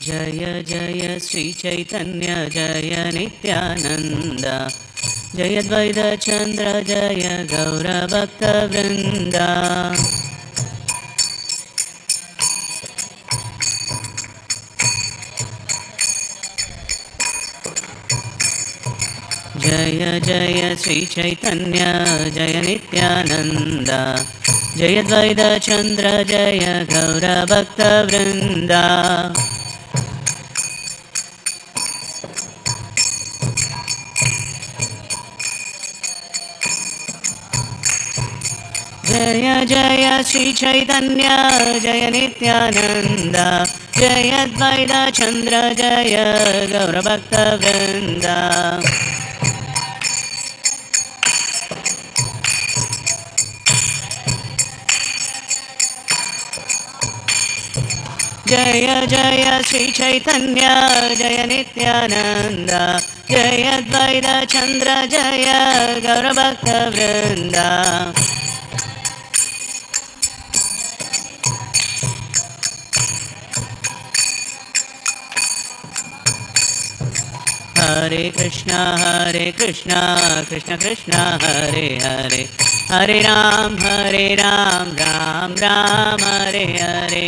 जय जय श्री चैतन्य जय नित्यानंद जय द्वैत चंद्र जय गौरभक्तवृंद जय जय श्री चैतन्य जय नित्यानंद जय द्वैत चंद्र जय गौरभक्तवृंद जय जय श्री चैतन्य जय नित्यानंद जय द्वैत चंद्र जय गौरभक्तवृंद जय जय श्री चैतन्य जय नित्यानंद जय द्वैत चंद्र जय गौरभक्तवृंद हरे कृष्णा कृष्ण कृष्ण हरे हरे हरे राम राम राम हरे हरे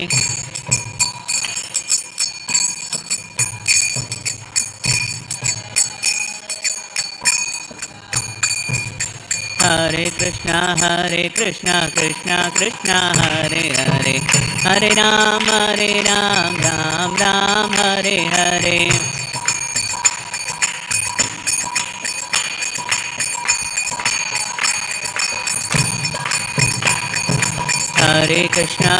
हरे कृष्णा कृष्ण कृष्ण हरे हरे हरे राम राम राम हरे हरे हरे कृष्णा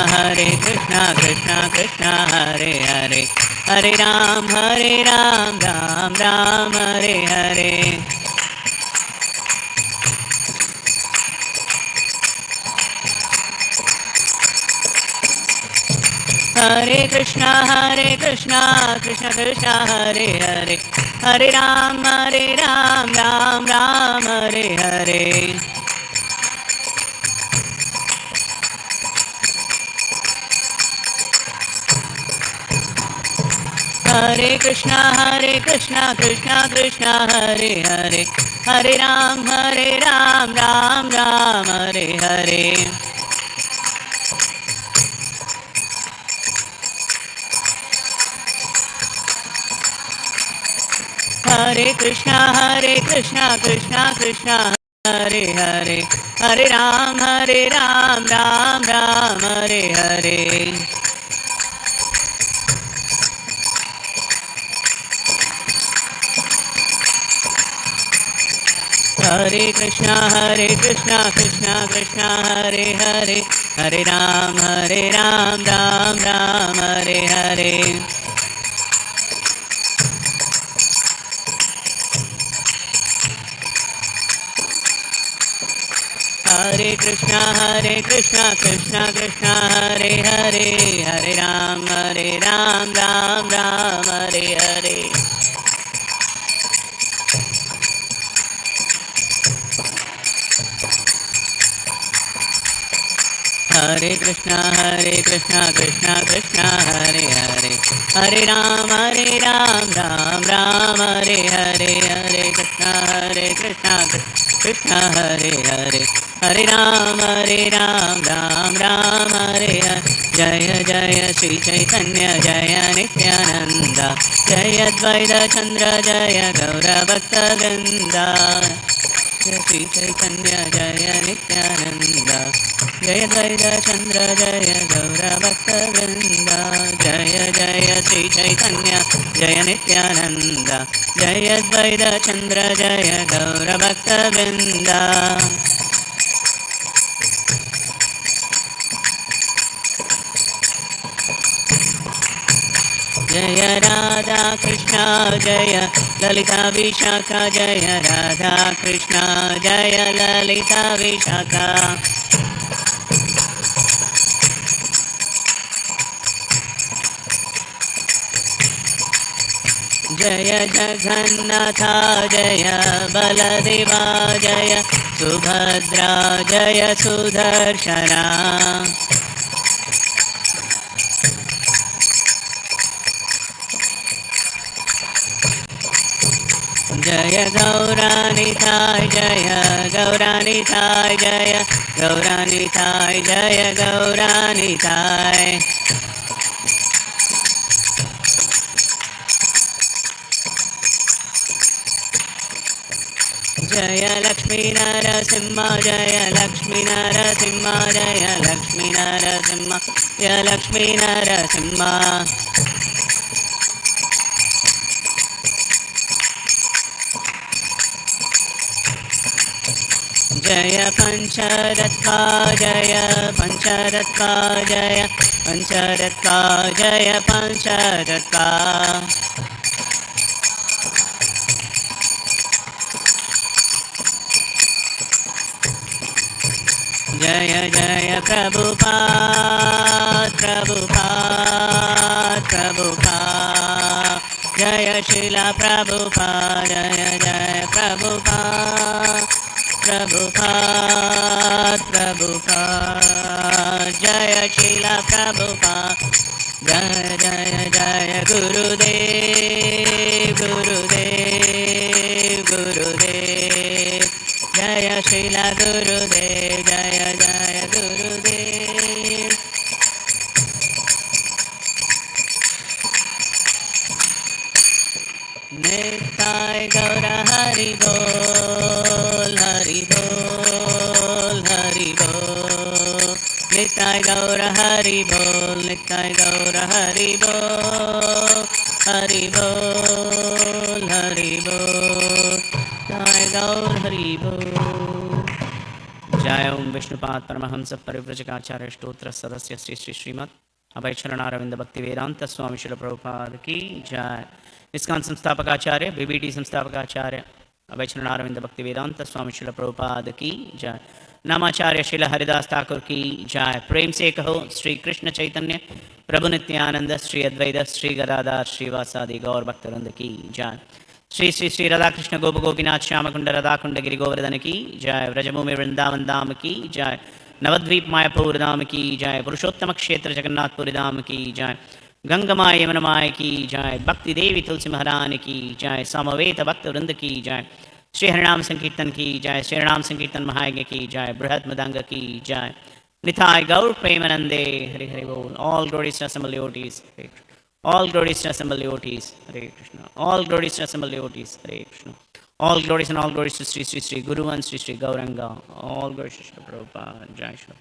कृष्ण कृष्ण हरे हरे हरे राम राम राम हरे हरे हरे कृष्णा कृष्ण कृष्ण हरे हरे हरे राम राम राम हरे हरे हरे कृष्णा कृष्ण कृष्ण हरे हरे हरे राम राम राम हरे हरे हरे कृष्णा कृष्ण कृष्ण हरे हरे हरे राम राम राम हरे हरे हरे कृष्णा कृष्ण कृष्ण हरे हरे हरे राम राम राम हरे हरे हरे कृष्णा कृष्ण कृष्ण हरे हरे हरे राम राम राम हरे हरे हरे कृष्णा कृष्ण कृष्ण हरे हरे हरे राम राम राम हरे हरे हरे कृष्णा कृष्ण हरे हरे हरे राम राम राम हरे हरे जय जय श्री चैतन्य जय नित्यानंद जय द्वैत चंद्र जय गौरभक्तवृंद श्री चैतन्य जय नित्यानंद जय द्वैत चंद्र जय गौरभक्तवृंद जय जय श्री चैतन्य जय नित्यानंद जय द्वैत चंद्र जय गौरभक्तवृंद जय राधा कृष्ण जय ललिता विशाखा जय राधा कृष्ण जय ललिता विशाखा जय जगन्नाथ जय बलदेवा जय सुभद्रा जय सुदर्शना जय गौरानिताय जय गौरानिताय जय गौरानिताय जय गौरानिताय जय लक्ष्मी नरसिंह जय लक्ष्मी नरसिंह जय लक्ष्मी नरसिंह जय लक्ष्मी नरसिंह जय पंचरत्वा जय पंचरत्वा जय पंचरत्वा जय पंचरत्वा जय जय प्रभुपाद प्रभुपाद प्रभुपाद जय श्रीला प्रभुपाद जय जय प्रभुपाद प्रभुपाद प्रभुपाद जय श्रीला प्रभुपाद जय जय जय गुरुदेव गुरुदेव गुरुदेव जय श्रीला गुरुदेव जय जय गुरुदेव निताय गौर हरि बोल हरि बोल हरि बोल निताय गौर हरि बोल निताय गौर हरि बोल हरि बोल हरि बोल जय गौर हरि बोल जय ओम विष्णुपाद परमहंस परिव्रजकाचार्य स्तोत्र सदस्य श्री श्री श्रीमद अभय चरणारविंद भक्ति वेदांत स्वामी शिल प्रभुपाद की जय इस्कॉन संस्थापकाचार्य बीबीटी संस्थापकाचार्य अभय चरणारविंद भक्ति वेदांत स्वामी शिल प्रभुपाद की जय नामाचार्य शिल हरिदास ठाकुर की जय प्रेम से कहो श्री कृष्ण चैतन्य प्रभु नित्यानंद श्री अद्वैत श्री गदाधर श्रीवासादि गौर भक्तवृंद की जय श्री श्री श्री राधा कृष्ण गोप गोपीनाथ श्याम कुंड राधा कुंड गिरि गोवर्धन की जय व्रजभूमि वृंदावन धाम की जय नवद्वीप मायापुर धाम की जय पुरुषोत्तम क्षेत्र जगन्नाथपुरी धाम की जय गंगमाय यमुनमाय की जय भक्ति देवी तुलसी महारानी की जय समवेत भक्त वृंद की जय श्री हरिनाम संकीर्तन की जय श्री हरिनाम संकीर्तन महायज्ञ की जय बृहद मृदंग की जय निताय गौर प्रेमानंदे हरि हरि बोल all glories to assembled devotees all glories to assembled devotees Hare Krishna all glories to assembled devotees Hare Krishna all glories and all glories to Sri Sri Sri Guru and Sri Sri Gauranga all glories to Sri Prabhupada Jai Shri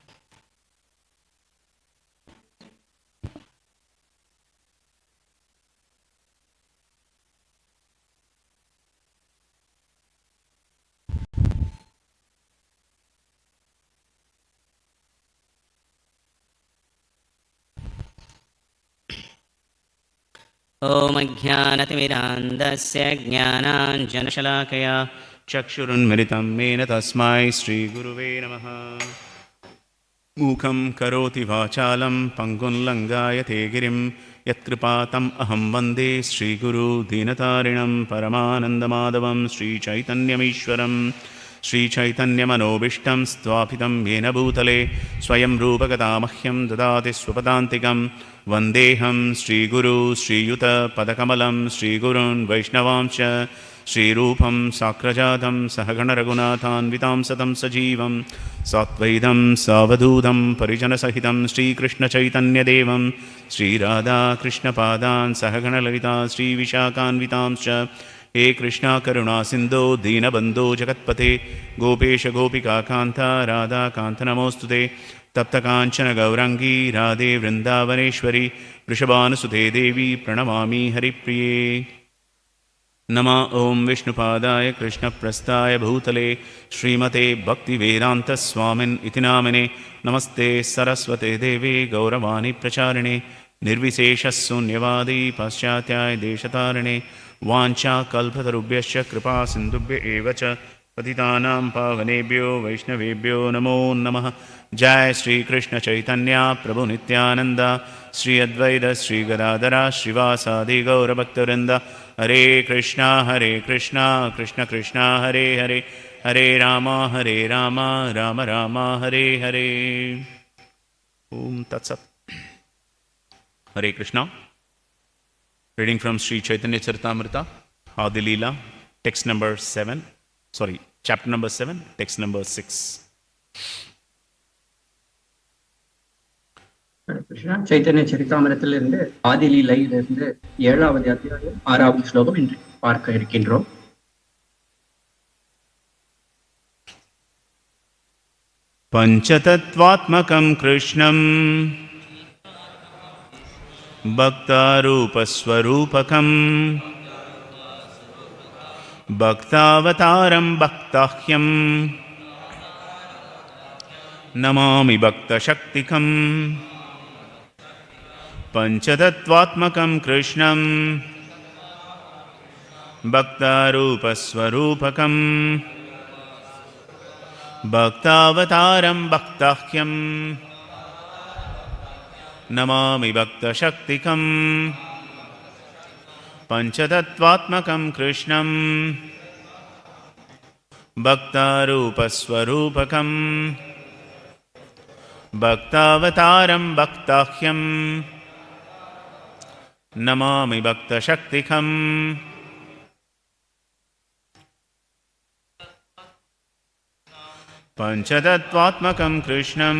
ॐ अज्ञानतिमिरान्धस्य ज्ञानाञ्जनशलाकया चक्षुरुन्मिलितं येन तस्मै श्रीगुरुवे नमः मूकं करोति वाचालं पङ्गुल्लङ्घयते गिरिं यत्कृपातम् अहं वन्दे श्रीगुरु दीनतारिणं परमानन्दमाधवं श्रीचैतन्यमीश्वरम् श्रीचैतन्यमनोभीष्टं स्थापितं येन भूतले स्वयं रूपकथा मह्यं ददाति स्वपदान्तिकं वन्देऽहं श्रीगुरु श्रीयुतपदकमलं श्रीगुरून् वैष्णवांश्च श्रीरूपं साग्रजातं सहगणरघुनाथान्वितां सतं सजीवं सात्वैदं सावधूतं परिजनसहितं श्रीकृष्णचैतन्यदेवं श्रीराधाकृष्णपादान् सहगणललिता श्रीविशाखान्वितांश्च हे कृष्णा करुणा सिन्धो दीनबन्धो जगत्पते गोपेश गोपिकान्ता राधाकान्त नमोऽस्तुते तप्तकाञ्चन गौराङ्गी राधे वृन्दावनेश्वरी वृषभानुसुते देवी प्रणमामि हरिप्रिये नमः ॐ विष्णुपादाय कृष्णप्रस्थाय भूतले श्रीमते भक्तिवेदान्तस्वामिन् इति नामिने नमस्ते सरस्वते देवे गौरवाणी प्रचारिणे निर्विशेषशून्यवादी पाश्चात्याय देशतारिणे वाञ्छाकल्पतरुभ्यश्च कृपा सिन्धुभ्य एव च पतितानां पावनेभ्यो वैष्णवेभ्यो नमो नमः जय श्री कृष्ण चैतन्य प्रभु नित्यानंद श्री अद्वैत श्री गदाधर श्रीवासादि गौरभक्तवृंद हरे कृष्णा कृष्ण कृष्ण हरे हरे हरे राम राम राम हरे हरे ओम तत्सत् हरे Krishna Reading from Sri Caitanya Charitamrita, Adi Leela, text number 7. Sorry, chapter number 7, text number 6. Krishna Chaitanya சரிதாமிரத்திலிருந்து ஆதிலீலையிலிருந்து 7வது அத்தியாயம் 6வது ஸ்லோகம் இன்று பார்க்க இருக்கின்றோம். पञ्चतत्त्वात्मकं कृष्णं भक्तारूपस्वरूपकं भक्तावतारं भक्ताह्यं नमामि भक्तशक्तिकं पञ्चतत्त्वात्मकं कृष्णं भक्तारूपस्वरूपकं भक्तावतारं भक्ताह्यं नमामि भक्तशक्तिकं पञ्चतत्त्वात्मकं कृष्णं भक्तारूपस्वरूपकं भक्तावतारं भक्ताह्यं नमामि भक्तशक्तिकं पञ्चतत्त्वात्मकं कृष्णं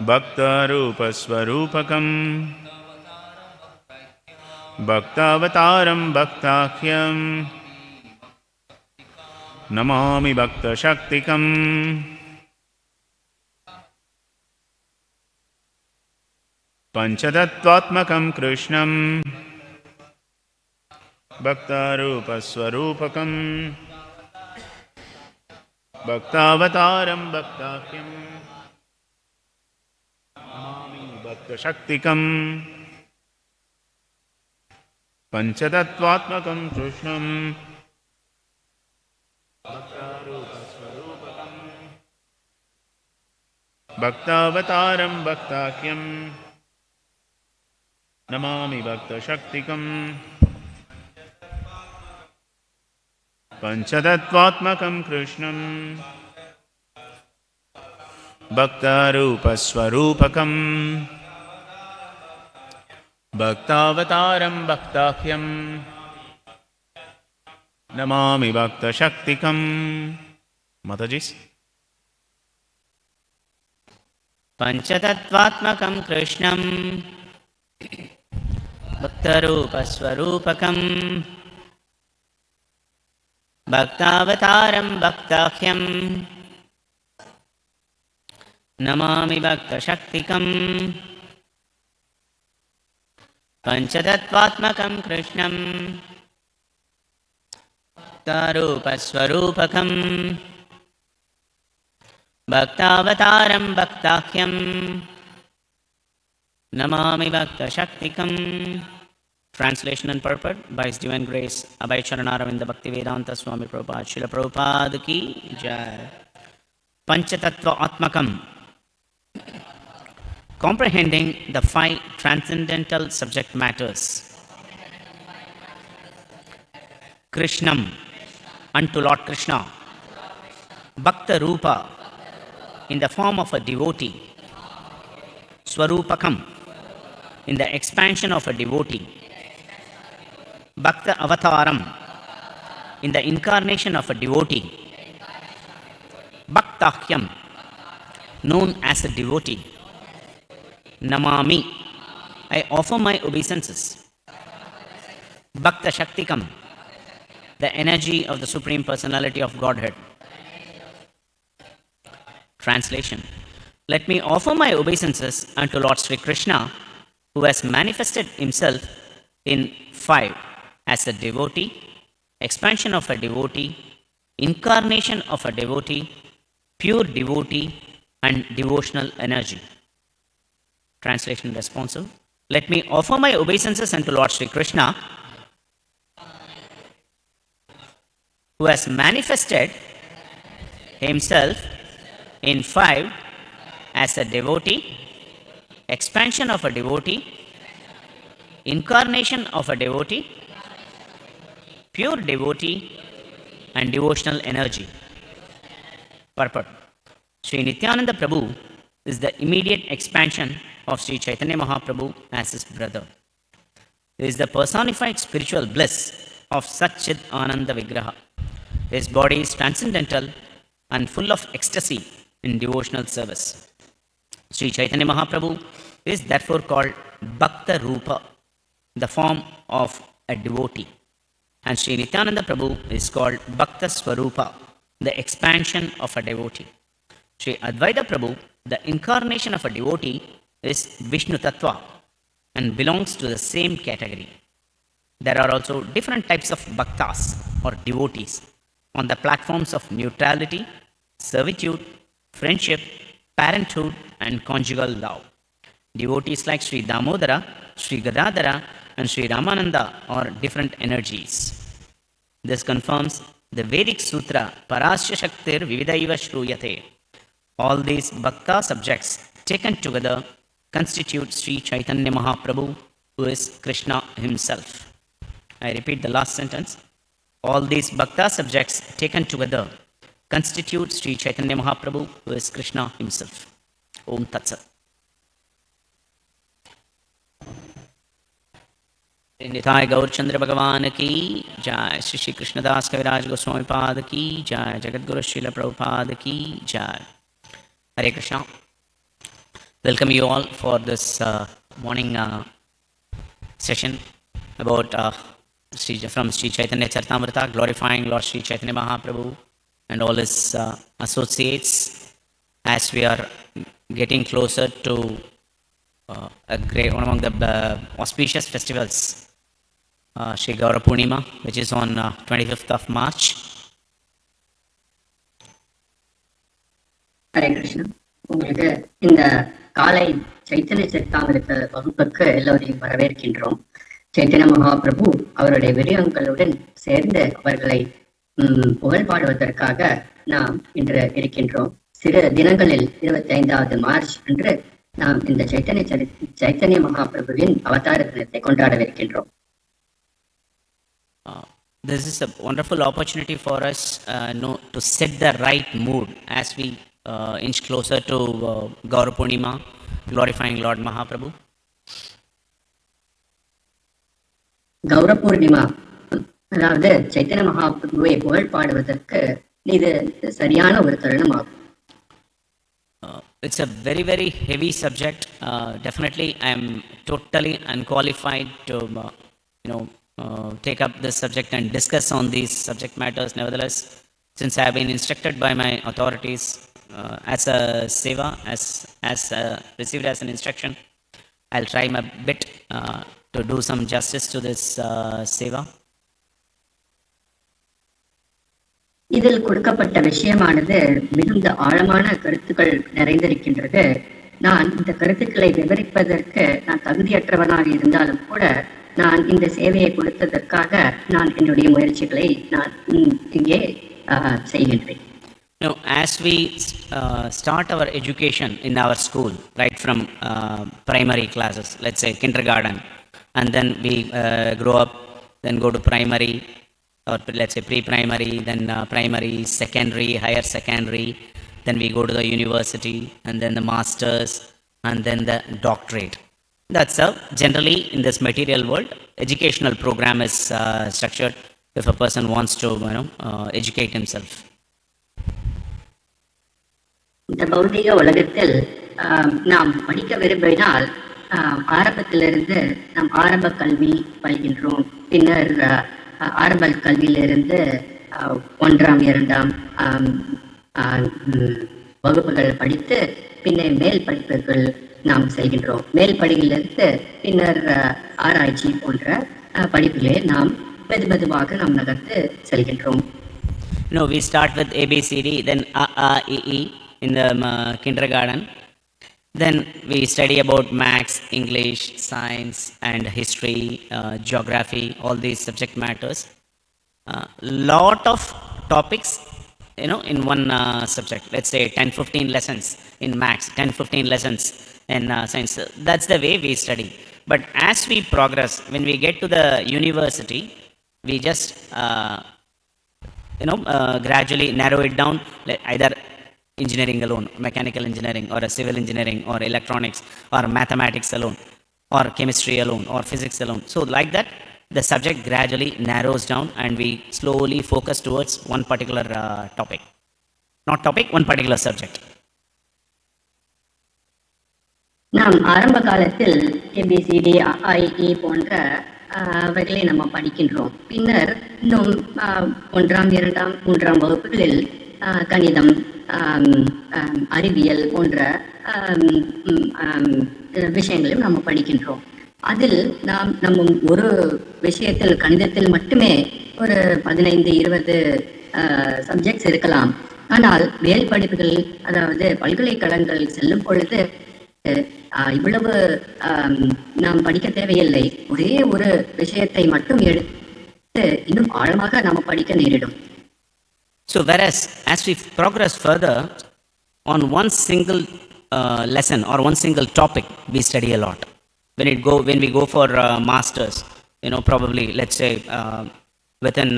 भक्तारूपस्वरूपकं भक्तावतारं भक्ताख्यं नमामि भक्तशक्तिकं पञ्चतत्त्वात्मकं कृष्णं भक्तारूपस्वरूपकं भक्तावतारं भक्ताख्यं नमामि भक्तशक्तिकं पञ्चतत्त्वात्मकं कृष्णं भक्तारूपस्वरूपकं भक्तावतारं भक्ताख्यं नमामि भक्तशक्तिकं पञ्चतत्त्वात्मकं कृष्णं भक्तारूपस्वरूपकं भक्तावतारं भक्ताख्यं नमामि भक्तशक्तिकं. Mataji's. पञ्चतत्त्वात्मकं कृष्णं भक्तरूपस्वरूपकं भक्तावतारं भक्ताख्यं नमामि भक्तशक्तिकं पञ्चतत्त्वात्मकं कृष्णं भक्तारूपस्वरूपकं भक्तावतारं भक्ताख्यं Namami भक्तशक्तिकं. Translation and purport by His Divine Grace Abhay Charanaravinda Bhaktivedanta Swami Prabhupada Srila Prabhupada ki jai. Panchatattva Atmakam, comprehending the 5 transcendental subject matters. Krishnam, unto Lord Krishna. Bhakta Rupa, in the form of a devotee. Swarupakam, in the expansion of a devotee. Bhakta Avataram, in the incarnation of a devotee. Bhaktahyam, known as a devotee. Namami, I offer my obeisances. Bhakta Shaktikam, the energy of the Supreme Personality of Godhead. Translation. Let me offer my obeisances unto Lord Sri Krishna, who has manifested himself in 5 as a devotee, expansion of a devotee, incarnation of a devotee, pure devotee, and devotional energy. Translation responsive. Let me offer my obeisances unto Lord Sri Krishna, who has manifested himself in 5 as a devotee, expansion of a devotee, incarnation of a devotee, pure devotee, and devotional energy. Purport. Sri Nityananda Prabhu is the immediate expansion of Sri Caitanya Mahaprabhu as his brother. He is the personified spiritual bliss of Satchid Ananda Vigraha. His body is transcendental and full of ecstasy in devotional service. Sri Caitanya Mahaprabhu is therefore called Bhakta Rupa, the form of a devotee. And Sri Nityananda Prabhu is called Bhakta Swarupa, the expansion of a devotee. Sri Advaita Prabhu, the incarnation of a devotee, is Vishnu Tattva and belongs to the same category. There are also different types of bhaktas or devotees on the platforms of neutrality, servitude, friendship, parenthood, and conjugal love. Devotees like Sri Damodara, Sri Gadadara, and Sri Ramananda are different energies. This confirms the Vedic Sutra Parasya Shaktir Vividaiva Shruyate. All these bhakta subjects taken together constitute Sri Caitanya Mahaprabhu, who is Krishna himself. I repeat the last sentence. All these bhakta subjects taken together constitute Sri Caitanya Mahaprabhu, who is Krishna himself. Om Tat Sat. Nitai गौर चंद्र भगवान की जय, श्री श्री कृष्णदास कविराज गोस्वामी पाद की जय, जगद्गुरु श्रील प्रभुपाद की जय. Hare Krishna. Welcome you all for this morning session about from Sri Chaitanya Charitamrita, glorifying Lord Sri Caitanya Mahaprabhu and all his associates, as we are getting closer to one among the auspicious festivals, Sri Gaura Purnima, which is on 25th of March. Hare Krishna. உங்களுக்கு இந்த காலை சைத்தன்ய சரித்தாமிருத்த வகுப்புக்கு எல்லோரையும் வரவேற்கின்றோம். சைத்தன்ய மகாபிரபு அவருடைய விடயங்களுடன் சேர்ந்து அவர்களை புகழ் பாடுவதற்காக நாம் இன்று இருக்கின்றோம். சிறு தினங்களில் 25வது மார்ச் அன்று நாம் இந்த சைத்தன்ய மகாபிரபுவின் அவதார தினத்தை கொண்டாடவிருக்கின்றோம். This is a wonderful opportunity for us to set the right mood as we inch closer to Gaura Purnima, glorifying Lord Mahaprabhu. Gaura Purnima, அதாவது சைத்தன்ய மகாபிரபுவை புகழ் பாடுவதற்கு இது சரியான ஒரு தருணம் ஆகும். It's a very, very heavy subject. Definitely, I am totally unqualified to, take up this subject and discuss on these subject matters. Nevertheless, since I have been instructed by my authorities as a seva, as received as an instruction, I'll try my bit to do some justice to this seva. இதில் கொடுக்கப்பட்ட விஷயமானது மிகுந்த ஆழமான கருத்துக்கள் நிறைந்திருக்கின்றது. நான் இந்த கருத்துக்களை விவரிப்பதற்கு நான் தகுதியற்றவனாக இருந்தாலும் கூட நான் இந்த சேவையை கொடுத்ததற்காக நான் என்னுடைய முயற்சிகளை நான் இங்கே செய்கின்றேன். As we start our education in our school, right from primary classes, let's say kindergarten, and then we grow up, then go to primary, or let's say pre-primary, then primary, secondary, higher secondary, then we go to the university, and then the masters, and then the doctorate. That's how generally in this material world educational program is structured if a person wants to educate himself. இந்த பௌதிக உலகத்தில் நாம் படிக்க விரும்பினால் ஆரம்பத்திலிருந்து நாம் ஆரம்ப கல்வி பயில்கின்றோம். பின்னர் ஆரம்ப கல்வியிலிருந்து 1ஆம் 2ஆம் வகுப்புகள் படித்து பின்னர் மேல் படிப்புகள் நாம் செய்கின்றோம். மேல் படிப்பிலிருந்து பின்னர் ஆராய்ச்சி போன்ற படிப்புகளை நாம் மெதுவாக நாம் நகர்த்து செல்கின்றோம். We start with ABCD, then A, in the kindergarten. Then we study about maths, English, science, and history, geography, all these subject matters. Lot of topics, in one subject. Let's say 10-15 lessons in maths, 10-15 lessons in science. That's the way we study. But as we progress, when we get to the university, we just gradually narrow it down, either engineering alone, mechanical engineering, or a civil engineering, or electronics, or mathematics alone, or chemistry alone, or physics alone. So like that, the subject gradually narrows down and we slowly focus towards one particular topic. Not topic, one particular subject. நாம் ஆரம்ப காலத்தில் ABCD IE போன்ற அவைகளை நம்ம படிக்கின்றோம். பின்னர் இன்னும் 1ஆம் 2ஆம் 3ஆம் வகுப்புகளில் கணிதம், அறிவியல் போன்ற விஷயங்களையும் நம்ம படிக்கின்றோம். அதில் நாம் நம்ம ஒரு விஷயத்தில் கணிதத்தில் மட்டுமே ஒரு 15-20 சப்ஜெக்ட்ஸ் இருக்கலாம். ஆனால் மேல் படிப்புகள், அதாவது பல்கலைக்கழகங்கள் செல்லும் பொழுது இவ்வளவு நாம் படிக்க தேவையில்லை. ஒரே ஒரு விஷயத்தை மட்டும் எடுத்து இன்னும் ஆழமாக நாம் படிக்க நேரிடும். So whereas as we progress further on one single lesson or one single topic, we study a lot. When we go for masters, probably let's say within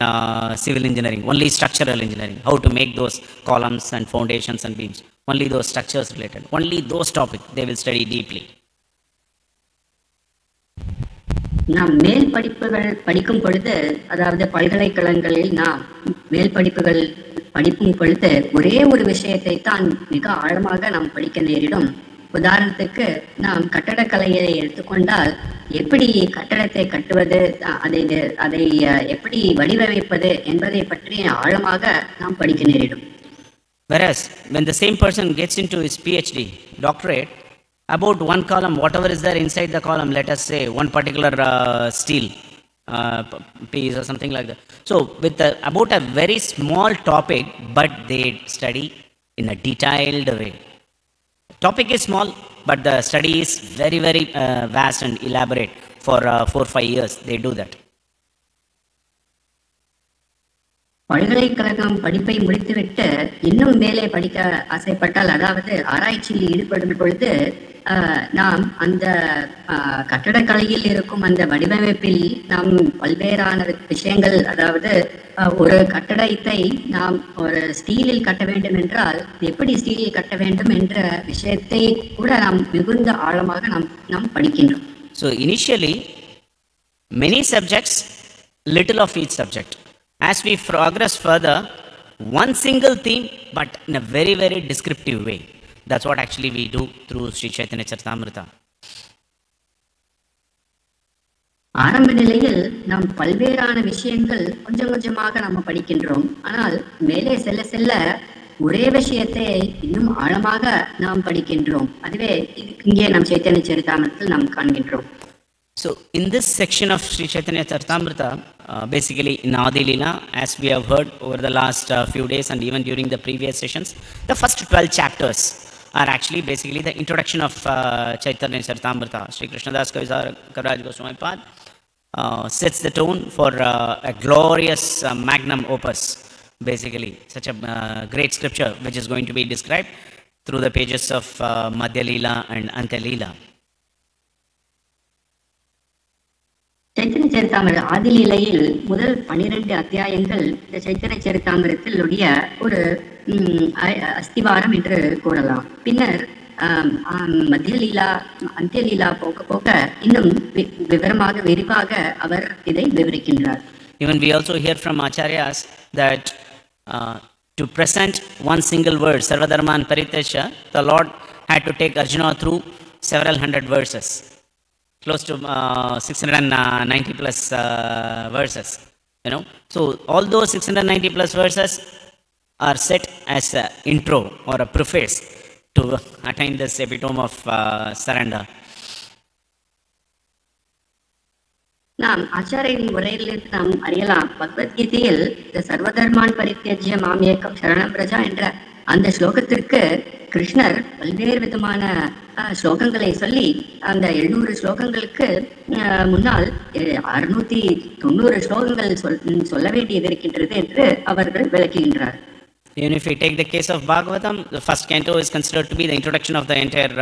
civil engineering, only structural engineering, how to make those columns and foundations and beams, only those structures related, only those topics they will study deeply. நாம் மேல் படிப்புகள் படிக்கும் பொழுது, அதாவது பல்கலைக்கழகங்களில் நாம் மேல் படிப்புகள் படிக்கும் பொழுது ஒரே ஒரு விஷயத்தை தான் மிக ஆழமாக நாம் படிக்க நேரிடும். உதாரணத்துக்கு நாம் கட்டடக்கலையை எடுத்துக்கொண்டால், எப்படி கட்டடத்தை கட்டுவது, அதை எப்படி வடிவமைப்பது என்பதை பற்றி ஆழமாக நாம் படிக்க நேரிடும். Whereas when the same person gets into his PhD, doctorate, about one column, whatever is there inside the column, let us say one particular steel piece or something like that. So with about a very small topic, but they study in a detailed way. Topic is small, but the study is very, very vast and elaborate. For 4-5 years, they do that. பல்கலைக்கழகம் படிப்பை முடித்துவிட்டு இன்னும் மேலே படிக்க ஆசைப்பட்டால், அதாவது ஆராய்ச்சியில் ஈடுபடும் பொழுது, நாம் அந்த கட்டடக்கலையில் இருக்கும் அந்த வடிவமைப்பில் நாம் பல்வேறான விஷயங்கள், அதாவது ஒரு கட்டடத்தை நாம் ஒரு ஸ்டீலில் கட்ட வேண்டும் என்றால் எப்படி ஸ்டீலில் கட்ட வேண்டும் என்ற விஷயத்தை கூட நாம் மிகுந்த ஆழமாக நாம் படிக்கின்றோம். So initially many subjects, little of each subject. As we progress further, one single theme but in a very, very descriptive way. That's what actually we do through Sri Caitanya Charitamrita. ஆரம்ப நிலையில் நாம் பல்வேறான விஷயங்கள் கொஞ்சம் கொஞ்சமாக நம்ம படிக்கின்றோம். ஆனால் மேலே செல்ல செல்ல ஒரே விஷயத்தை இன்னும் ஆழமாக நாம் படிக்கின்றோம். அதுவே இங்கே நம் சைத்தன்ய சரிதாமிரத்தில் நாம் காண்கின்றோம். So in this section of Sri Caitanya Charitamrita, basically in Adi Leela, as we have heard over the last few days and even during the previous sessions, the first 12 chapters are actually basically the introduction of Chaitanya Charitamrita. Sri Krishnadas Kaviraj Goswami Pad sets the tone for a glorious magnum opus, basically such a great scripture which is going to be described through the pages of Madhya Leela and Antya Leela. Chaitanya சரிதாமிர ஆதிலீலையில் முதல் 12 அத்தியாயங்கள் இந்த சைத்தன்ய சரிதாமிரத்தில் உடைய ஒரு அஸ்திவாரம் என்று கூறலாம். பின்னர் மத்திய லீலா, அந்திய லீலா போக போக இன்னும் விவரமாக விரிவாக அவர் இதை விவரிக்கின்றார். Even we also hear from Acharyas that to present one single word, Sarvadharman Paritesha, the Lord had to take Arjuna through several hundred verses. Close to 690 plus verses, So all those 690 plus verses are set as an intro or a preface to attain this epitome of surrender. நாம் ஆச்சாரியரின் உரையிலிருந்து நாம் அறியலாம், பகவத்கீதையில் இந்த சர்வதர்மான் பரித்யஜ்ய மாமேகம் சரணம் பிரஜா என்ற அந்த ஸ்லோகத்திற்கு கிருஷ்ணர் பல்வேறு விதமான ஸ்லோகங்களை சொல்லி, அந்த 700 ஸ்லோகங்களுக்கு முன்னால் 690 ஸ்லோகங்கள் சொல்ல வேண்டியது இருக்கின்றது என்று அவர்கள் விளக்குகின்றார். Even if we take the case of Bhagavatam, the first canto is considered to be the introduction of the entire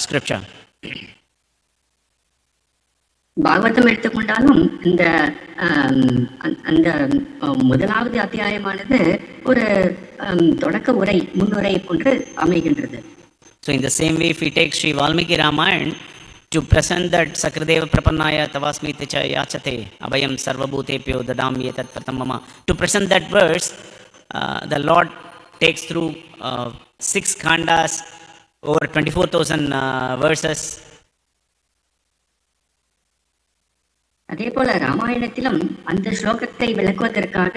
scripture. Bhagavatam எடுத்துக்கொண்டாலும் இந்த அந்த முதலாவது அத்தியாயமானது ஒரு தொடக்க உரை, முன்னுரை போன்று அமைகின்றது. So in the same way, if we take Sri Valmiki Ramayana, to present that Sakradeva Prapanaya Tavasmiti Cha Yachate Abhayam Sarvabhutepyo Dadami Etat Pratamama. To present that verse, the Lord takes through 6 khandas, over 24,000 verses. அதே போல ராமாயணத்திலும் அந்த ஸ்லோகத்தை விளக்குவதற்காக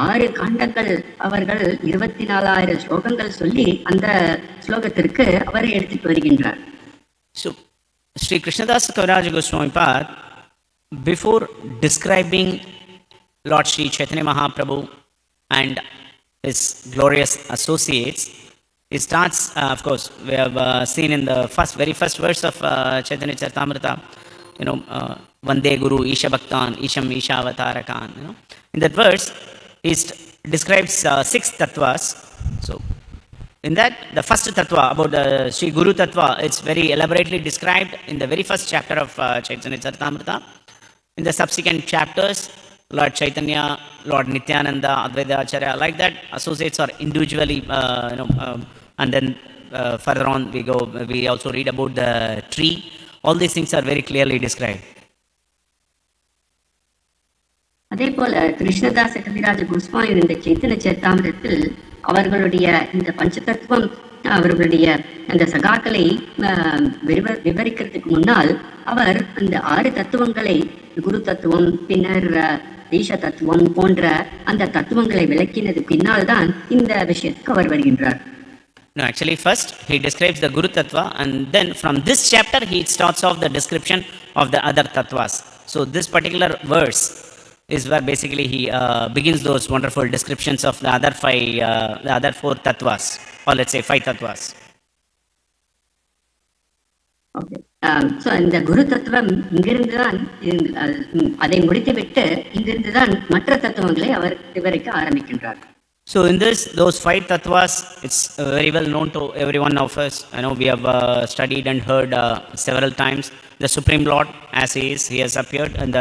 6 காண்டங்கள் அவர்கள் 24,000 ஸ்லோகங்கள் சொல்லி அந்த ஸ்லோகத்திற்கு அவரை எடுத்துட்டு வருகின்றார். So Sri Krishnadasa Kaviraj Goswami Pad, before describing Lord Sri Caitanya Mahaprabhu and his glorious associates, he starts, of course, we have seen in the very first verse of Chaitanya Charitamrita, Vande Guru Isha Bhaktan, Isham Isha Avatarakan. In that verse, he describes 6 tattvas. So, in that, the first tattva about the Sri Guru Tattva, it's very elaborately described in the very first chapter of Chaitanya Charitamrita. In the subsequent chapters, Lord Chaitanya, Lord Nityananda, Advaita Acharya, like that, associates are individually, and then further on we also read about the tree. All these things are very clearly described. அதே போல கிருஷ்ணதாச கவிராஜ கோஸ்வாமி இந்த சைத்தன்ய சரிதாமிரத்தில் அவர்களுடைய இந்த பஞ்சதத்துவம் அவர்களுடைய அந்த சகாக்களை விவரிக்கிறதுக்கு முன்னால் அவர் அந்த 6 தத்துவங்களை குரு தத்துவம் பின்னர் ஈஷ தத்துவம் போன்ற அந்த தத்துவங்களை விளக்கினது பின்னால் தான் இந்த விஷயத்துக்கு அவர் வருகின்றார். No, actually first he describes the Guru Tattva, and then from this chapter he starts off the description of the other tattvas. So this particular verse is where basically he begins those wonderful descriptions of the other 4 tattvas, or let's say 5 tattvas. Okay. So இந்த குரு தத்துவம் இங்கிருந்து தான் அதை முடித்துவிட்டு இங்கிருந்து தான் மற்ற தத்துவங்களை அவர் விவரிக்க ஆரம்பிக்கின்றார். So in those 5 tattvas, it's very well known to every one of us. We have studied and heard several times. The Supreme Lord, as he is, he has appeared, and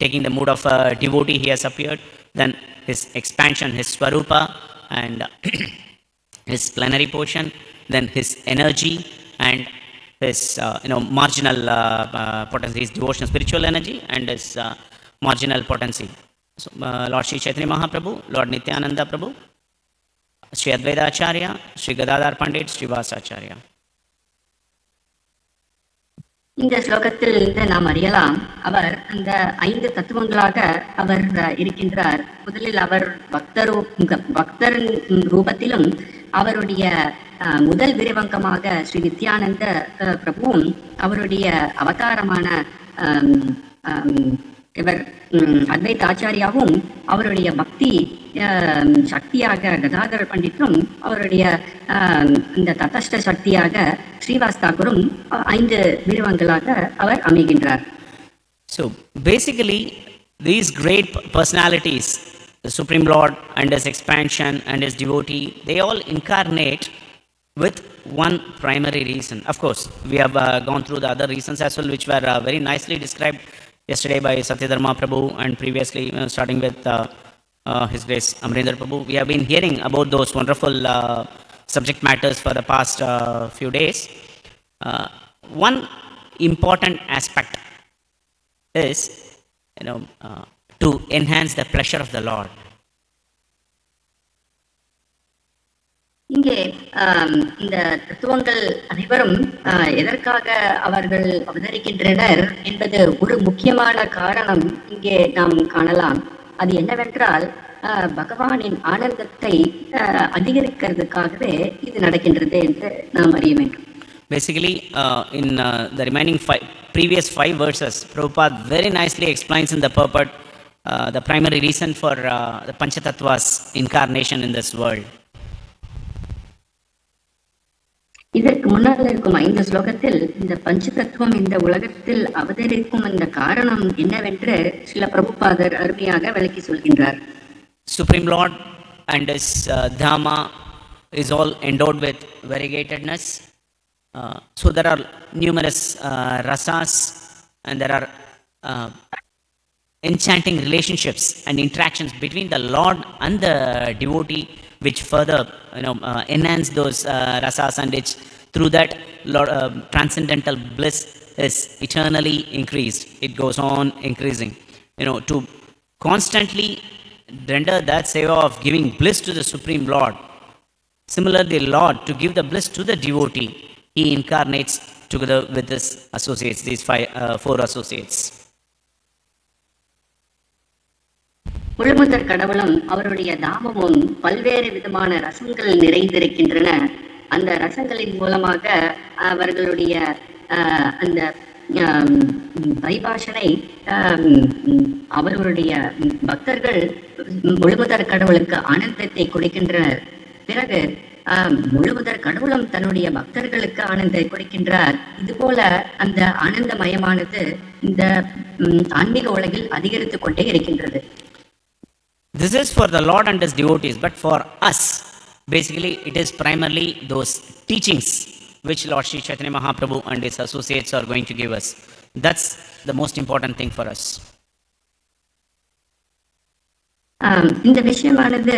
taking the mood of a devotee, he has appeared. Then his expansion, his Swarupa, and his plenary portion. Then his energy and his marginal potency, his devotional spiritual energy, and his marginal potency. So, Lord Sri Caitanya Mahaprabhu, Lord Nityananda Prabhu, Sri Advaita Acharya, Sri Gadadhar Pandit, Sri Vasacharya. இந்த ஸ்லோகத்தில் நாம் அறியலாம், அவர் அந்த 5 தத்துவங்களாக அவர் இருக்கின்றார். முதலில் அவர் பக்தரின் ரூபத்திலும் அவருடைய முதல் விரிவங்கமாக ஸ்ரீ நித்யானந்த பிரபுவும் அவருடைய அவதாரமான இவர் அத்வைத ஆச்சாரியாவும் அவருடைய பக்தி சக்தியாக கதாதர பண்டித்தும் அவருடைய இந்த ததஷ்ட சக்தியாக ஸ்ரீவாஸ் தாக்கூரும் 5 விரிவங்களாக அவர் அமைகின்றார். So basically these great personalities, the Supreme Lord and his expansion and his devotee, they all incarnate with one primary reason. Of course, we have gone through the other reasons as well, which were very nicely described yesterday by Satyadharma Prabhu, and previously starting with His Grace Amrendra Prabhu. We have been hearing about those wonderful subject matters for the past few days. One important aspect is to enhance the pleasure of the Lord. இங்கே இந்த தத்துவங்கள் அனைவரும் எதற்காக அவர்கள் அவதரிக்கின்றனர் என்பது ஒரு முக்கியமான காரணம் இங்கே நாம் காணலாம். அது என்னவென்றால் பகவானின் ஆனந்தத்தை அதிகரிக்கிறதுக்காகவே இது நடக்கின்றது என்று நாம் அறிய வேண்டும். Basically, in the remaining previous 5 verses, Prabhupada very nicely explains in the purport the primary reason for the Panchatattva's incarnation in this world. இதற்கு முன்னால் இருக்கும் 5 ஸ்லோகத்தில் இந்த பஞ்சதத்துவம் இந்த உலகத்தில் அவதரிக்கும் அந்த காரணம் என்னவென்று ஸ்ரீல பிரபுபாதர் அருமையாக விளக்கி சொல்கின்றார். Supreme Lord and his Dhamma is all endowed with variegatedness. So there are numerous rasas, and there are enchanting relationships and interactions between the Lord and the devotee, which further enhance those rasas, and which Through that, transcendental bliss is eternally increased. It goes on increasing. To constantly render that seva of giving bliss to the Supreme Lord. Similarly, the Lord, to give the bliss to the devotee, He incarnates together with His associates, these four associates. முழுமுதற் கடவுளும் அவருடைய தாமமும் பல்வேறு விதமான ரசங்கள் நிறைந்திருக்கின்றன. அந்த ரசங்களின் மூலமாக அவர்களுடைய அந்த பரிபாஷனை அவர்களுடைய பக்தர்கள் முழுமுதற் கடவுளுக்கு ஆனந்தத்தை கொடுக்கின்றனர். பிறகு முழுமுதற் கடவுளும் தன்னுடைய பக்தர்களுக்கு ஆனந்தத்தை கொடுக்கின்றார். இதுபோல அந்த ஆனந்தமயமானது இந்த ஆன்மீக உலகில் அதிகரித்துக் கொண்டே இருக்கின்றது. This is for the Lord and His devotees, but for us, basically it is primarily those teachings which Lord Sri Caitanya Mahaprabhu and His associates are going to give us. That's the most important thing for us. இந்த விஷயமானது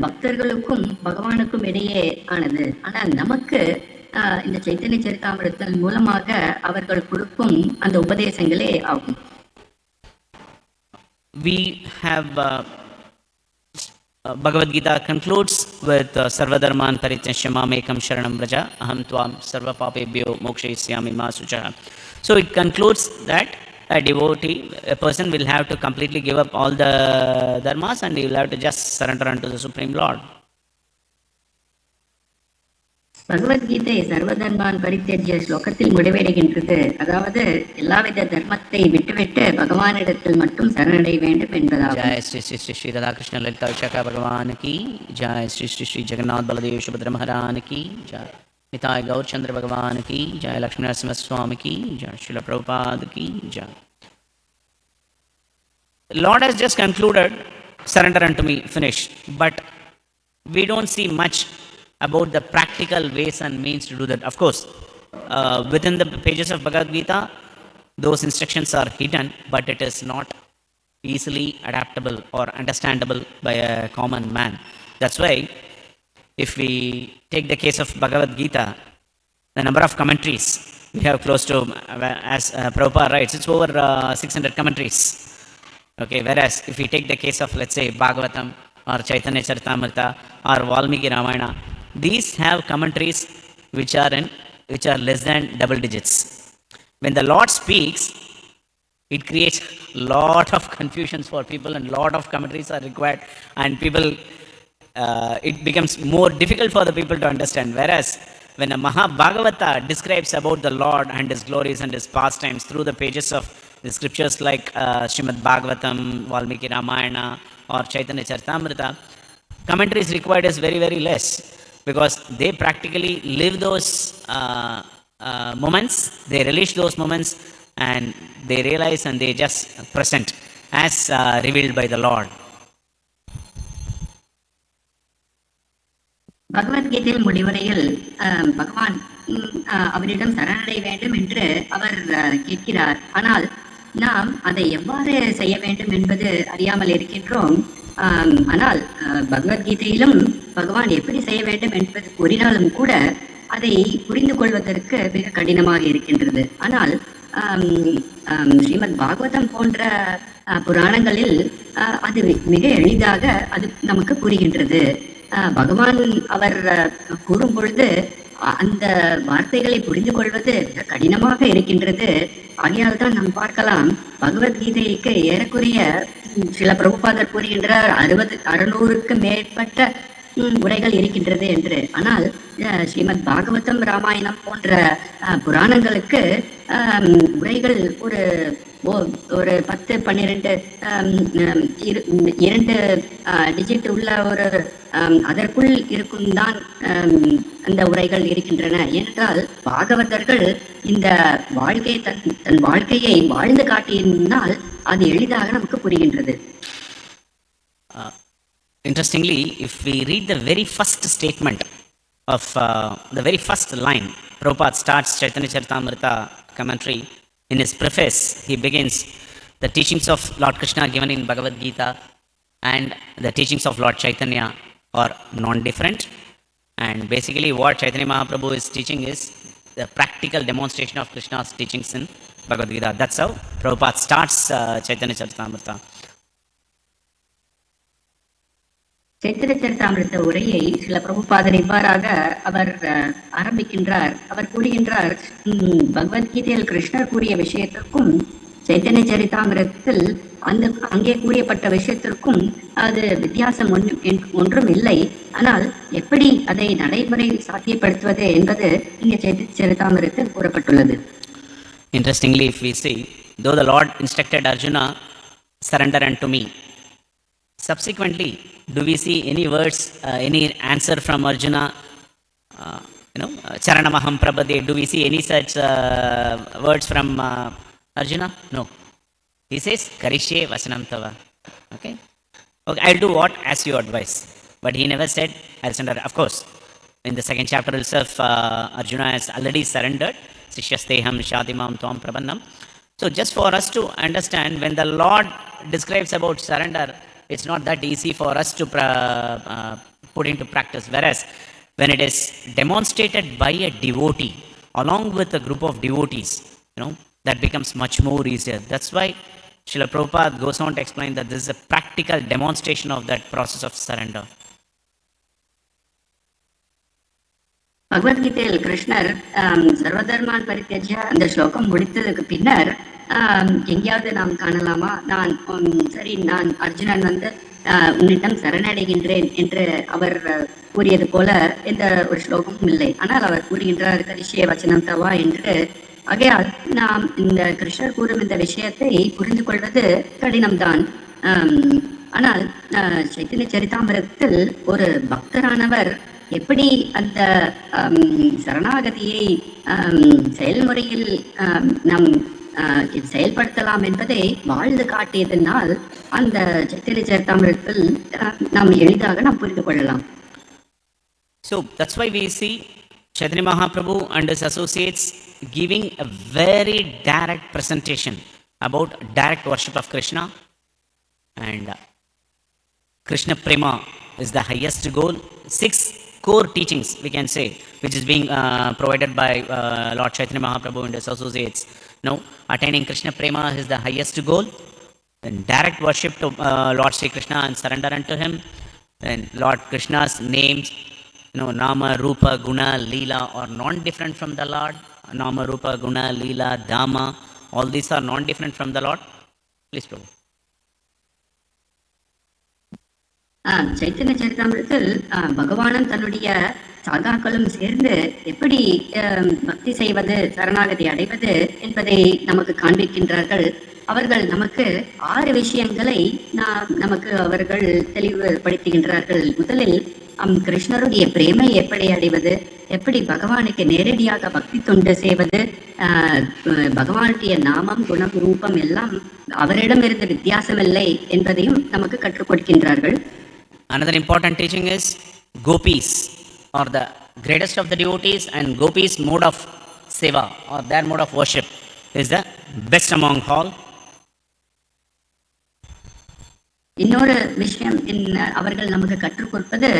பக்தர்களுக்கும் பகவானுக்கும் இடையே ஆனது. ஆனால் நமக்கு இந்த சைத்தன்ய சரிதாமிரத்தின் மூலமாக அவர்கள் கொடுக்கும் அந்த உபதேசங்களே ஆகும். We have Bhagavad Gita concludes with Sarvadharman Parityasya Mamekam Sharanam Vraja Aham Tvam Sarva Papebhyo Mokshayishyami Ma Suchaha. So it concludes that a devotee, a person will have to completely give up all the dharmas and he will have to just surrender unto the Supreme Lord. Bhagavad Gita சர்வதர்மான் பரித்தியஜ்ய ஸ்லோகத்தில் முடிவடைகின்றது. அதாவது எல்லாவித தர்மத்தை விட்டுவிட்டு பகவானிடத்தில் மட்டும் சரணடைய வேண்டும் என்பதாகும். ஜெய் ஸ்ரீ ஸ்ரீ ஸ்ரீ ஸ்ரீ ராதாகிருஷ்ண லலிதா விசாகா பகவான் கி ஜெய். ஸ்ரீ ஸ்ரீ ஸ்ரீ ஜெகநாத் பலதேவ் சுபத்ர மகாரான் கி ஜெய். நிதாய் கௌரச்சந்திர பகவான் கி ஜெய். லக்ஷ்மி நரசிம்ம சுவாமி கி ஜெய். ஸ்ரீல பிரபுபாத் கி Jai. Lord has just concluded, surrender unto me, finish. But we don't see much about the practical ways and means to do that. Of course, within the pages of Bhagavad Gita, those instructions are hidden, but it is not easily adaptable or understandable by a common man. That's why, if we take the case of Bhagavad Gita, the number of commentaries we have close to, as Prabhupada writes, it's over 600 commentaries. Okay, whereas if we take the case of, let's say, Bhagavatam or Chaitanya Charitamrita or Valmiki Ramayana, these have commentaries which are less than double digits. When the Lord speaks, it creates lot of confusions for people and lot of commentaries are required, and people it becomes more difficult for the people to understand. Whereas when a Mahabhagavata describes about the Lord and His glories and His pastimes through the pages of the scriptures like Srimad Bhagavatam, Valmiki Ramayana or Chaitanya Charitamrita, commentaries required is very, very less, because they practically live those moments, they relish those moments, and they realize and they just present as revealed by the Lord. பகவத்கீதையில் முடிவுரையில் பகவான் அவரிடம் சரணடைய வேண்டும் என்று அவர் கேட்கிறார். ஆனால் நாம் அதை எவ்வாறு செய்ய வேண்டும் என்பது அறியாமல் இருக்கின்றோம். ஆனால் பகவத்கீதையிலும் பகவான் எப்படி செய்ய வேண்டும் என்பது கூறினாலும் கூட அதை புரிந்து கொள்வதற்கு மிக கடினமாக இருக்கின்றது. ஆனால் ஸ்ரீமத் பாகவதம் போன்ற புராணங்களில் அது மிக எளிதாக அது நமக்கு புரிகின்றது. பகவான் அவர் கூறும் பொழுது அந்த வார்த்தைகளை புரிந்து கொள்வது மிக கடினமாக இருக்கின்றது. ஆகையால் தான் நாம் பார்க்கலாம், பகவத்கீதைக்கு ஏறக்குறைய சில பிரபுபாதர் கூறுகின்றார் 600க்கு மேற்பட்ட உரைகள் இருக்கின்றது என்று. ஆனால் ஸ்ரீமத் பாகவதம், ராமாயணம் போன்ற புராணங்களுக்கு உரைகள் ஒரு 10-12 2 டிஜிட் உள்ள ஒரு அதற்குள் இருக்கும் தான் அந்த உரைகள் இருக்கின்றன. ஏனென்றால் பாகவதர்கள் இந்த தன் வாழ்க்கையை வாழ்ந்து காட்டினால் அது எளிதாக நமக்கு புரிகின்றது. Interestingly, if we read the very first statement of the very first line, Prabhupada starts Chaitanya Charitamrita commentary. In his preface, he begins, the teachings of Lord Krishna given in Bhagavad Gita and the teachings of Lord Chaitanya are non-different, And basically what Chaitanya Mahaprabhu is teaching is the practical demonstration of Krishna's teachings in Bhagavad Gita. That's how Prabhupada starts Chaitanya Charitamrita. Chaitanya சரிதாமிருத்த உரையை சில பிரபுபாதர் இவ்வாறாக அவர் ஆரம்பிக்கின்றார். அவர் கூறுகின்றார், பகவத்கீதையில் கிருஷ்ணர் கூறிய விஷயத்திற்கும் சைத்தன்ய சரிதாமிரத்தில் அங்கே கூறியப்பட்ட விஷயத்திற்கும் அது வித்தியாசம் ஒன்றும் இல்லை. ஆனால் எப்படி அதை நடைமுறையில் சாத்தியப்படுத்துவது என்பது இங்கே சைத்தன்ய சரிதாமிரத்தில் கூறப்பட்டுள்ளது. Interestingly, if we see, though the Lord instructed Arjuna, surrender unto me, subsequently, do we see any words, any answer from Arjuna, Charanamaham Prabhade, do we see any such words from Arjuna? No. He says, Karishye Vasanam Tava. Okay, I'll do what as you advise. But he never said, I'll surrender. Of course, in the second chapter itself, Arjuna has already surrendered. Sishyasteham Shadimam Tvam Prabannam. So just for us to understand, when the Lord describes about surrender, it's not that easy for us to put into practice. Whereas when it is demonstrated by a devotee along with a group of devotees, that becomes much more easier. That's why Srila Prabhupada goes on to explain that this is a practical demonstration of that process of surrender. பகவத்கீதையில் கிருஷ்ணர் சர்வதர்மான் பரித்யஜ்ய அந்த ஸ்லோகம் முடித்ததுக்கு பின்னர் எங்கேயாவது நாம் காணலாமா, நான் அர்ஜுனன் உன்னிடம் சரணடைகின்றேன் என்று அவர் கூறியது போல எந்த ஒரு ஸ்லோகமும் இல்லை. ஆனால் அவர் கூறுகின்றார், கரிஷ்யே வச்சனம் தவா என்று. ஆகையால் நாம் இந்த கிருஷ்ணர் கூறும் இந்த விஷயத்தை புரிந்து கொள்வது கடினம்தான். ஆனால் சைத்தன்ய சரிதாமிரத்தில் ஒரு பக்தரானவர் எப்படி அந்த சரணாகதியை செயல்முறையில் நாம் செயல்படுத்தலாம் என்பதை வாழ்ந்து காட்டியதனால் அந்த சைத்தன்ய சரிதாமிரத்தில் நாம் எளிதாக புரிந்து கொள்ளலாம். So that's why we see Chaitanya Mahaprabhu and his associates giving a very direct presentation about direct worship of Krishna, and Krishna Prema is the highest goal. 6 core teachings, we can say, which is being provided by Lord Chaitanya Mahaprabhu and his associates. Attaining Krishna Prema is the highest goal. Then direct worship to Lord Sri Krishna and surrender unto him. Then Lord Krishna's names, Nama, Rupa, Guna, Leela are non-different from the Lord. Nama, Rupa, Guna, Leela, Dhamma, all these are non-different from the Lord. Please, Prabhu. Chaitanya சரிதாமிரத்தில் பகவானும் தன்னுடைய சாதாக்களும் சேர்ந்து எப்படி பக்தி செய்வது, சரணாகதி அடைவது என்பதை நமக்கு காண்பிக்கின்றார்கள். அவர்கள் நமக்கு 6 விஷயங்களை நமக்கு அவர்கள் தெளிவுபடுத்துகின்றார்கள். முதலில் கிருஷ்ணருடைய பிரேமை எப்படி அடைவது, எப்படி பகவானுக்கு நேரடியாக பக்தி தொண்டு செய்வது, பகவானுடைய நாமம், குணம், ரூபம் எல்லாம் அவரிடமிருந்து வித்தியாசமில்லை என்பதையும் நமக்கு கற்றுக் கொடுக்கின்றார்கள். Another important teaching is gopis are the greatest of the devotees, and gopis mode of seva or their mode of worship is the best among all. இன்னொரு விஷயம் அவர்கள் நமக்கு கற்றுக் கொடுப்பது,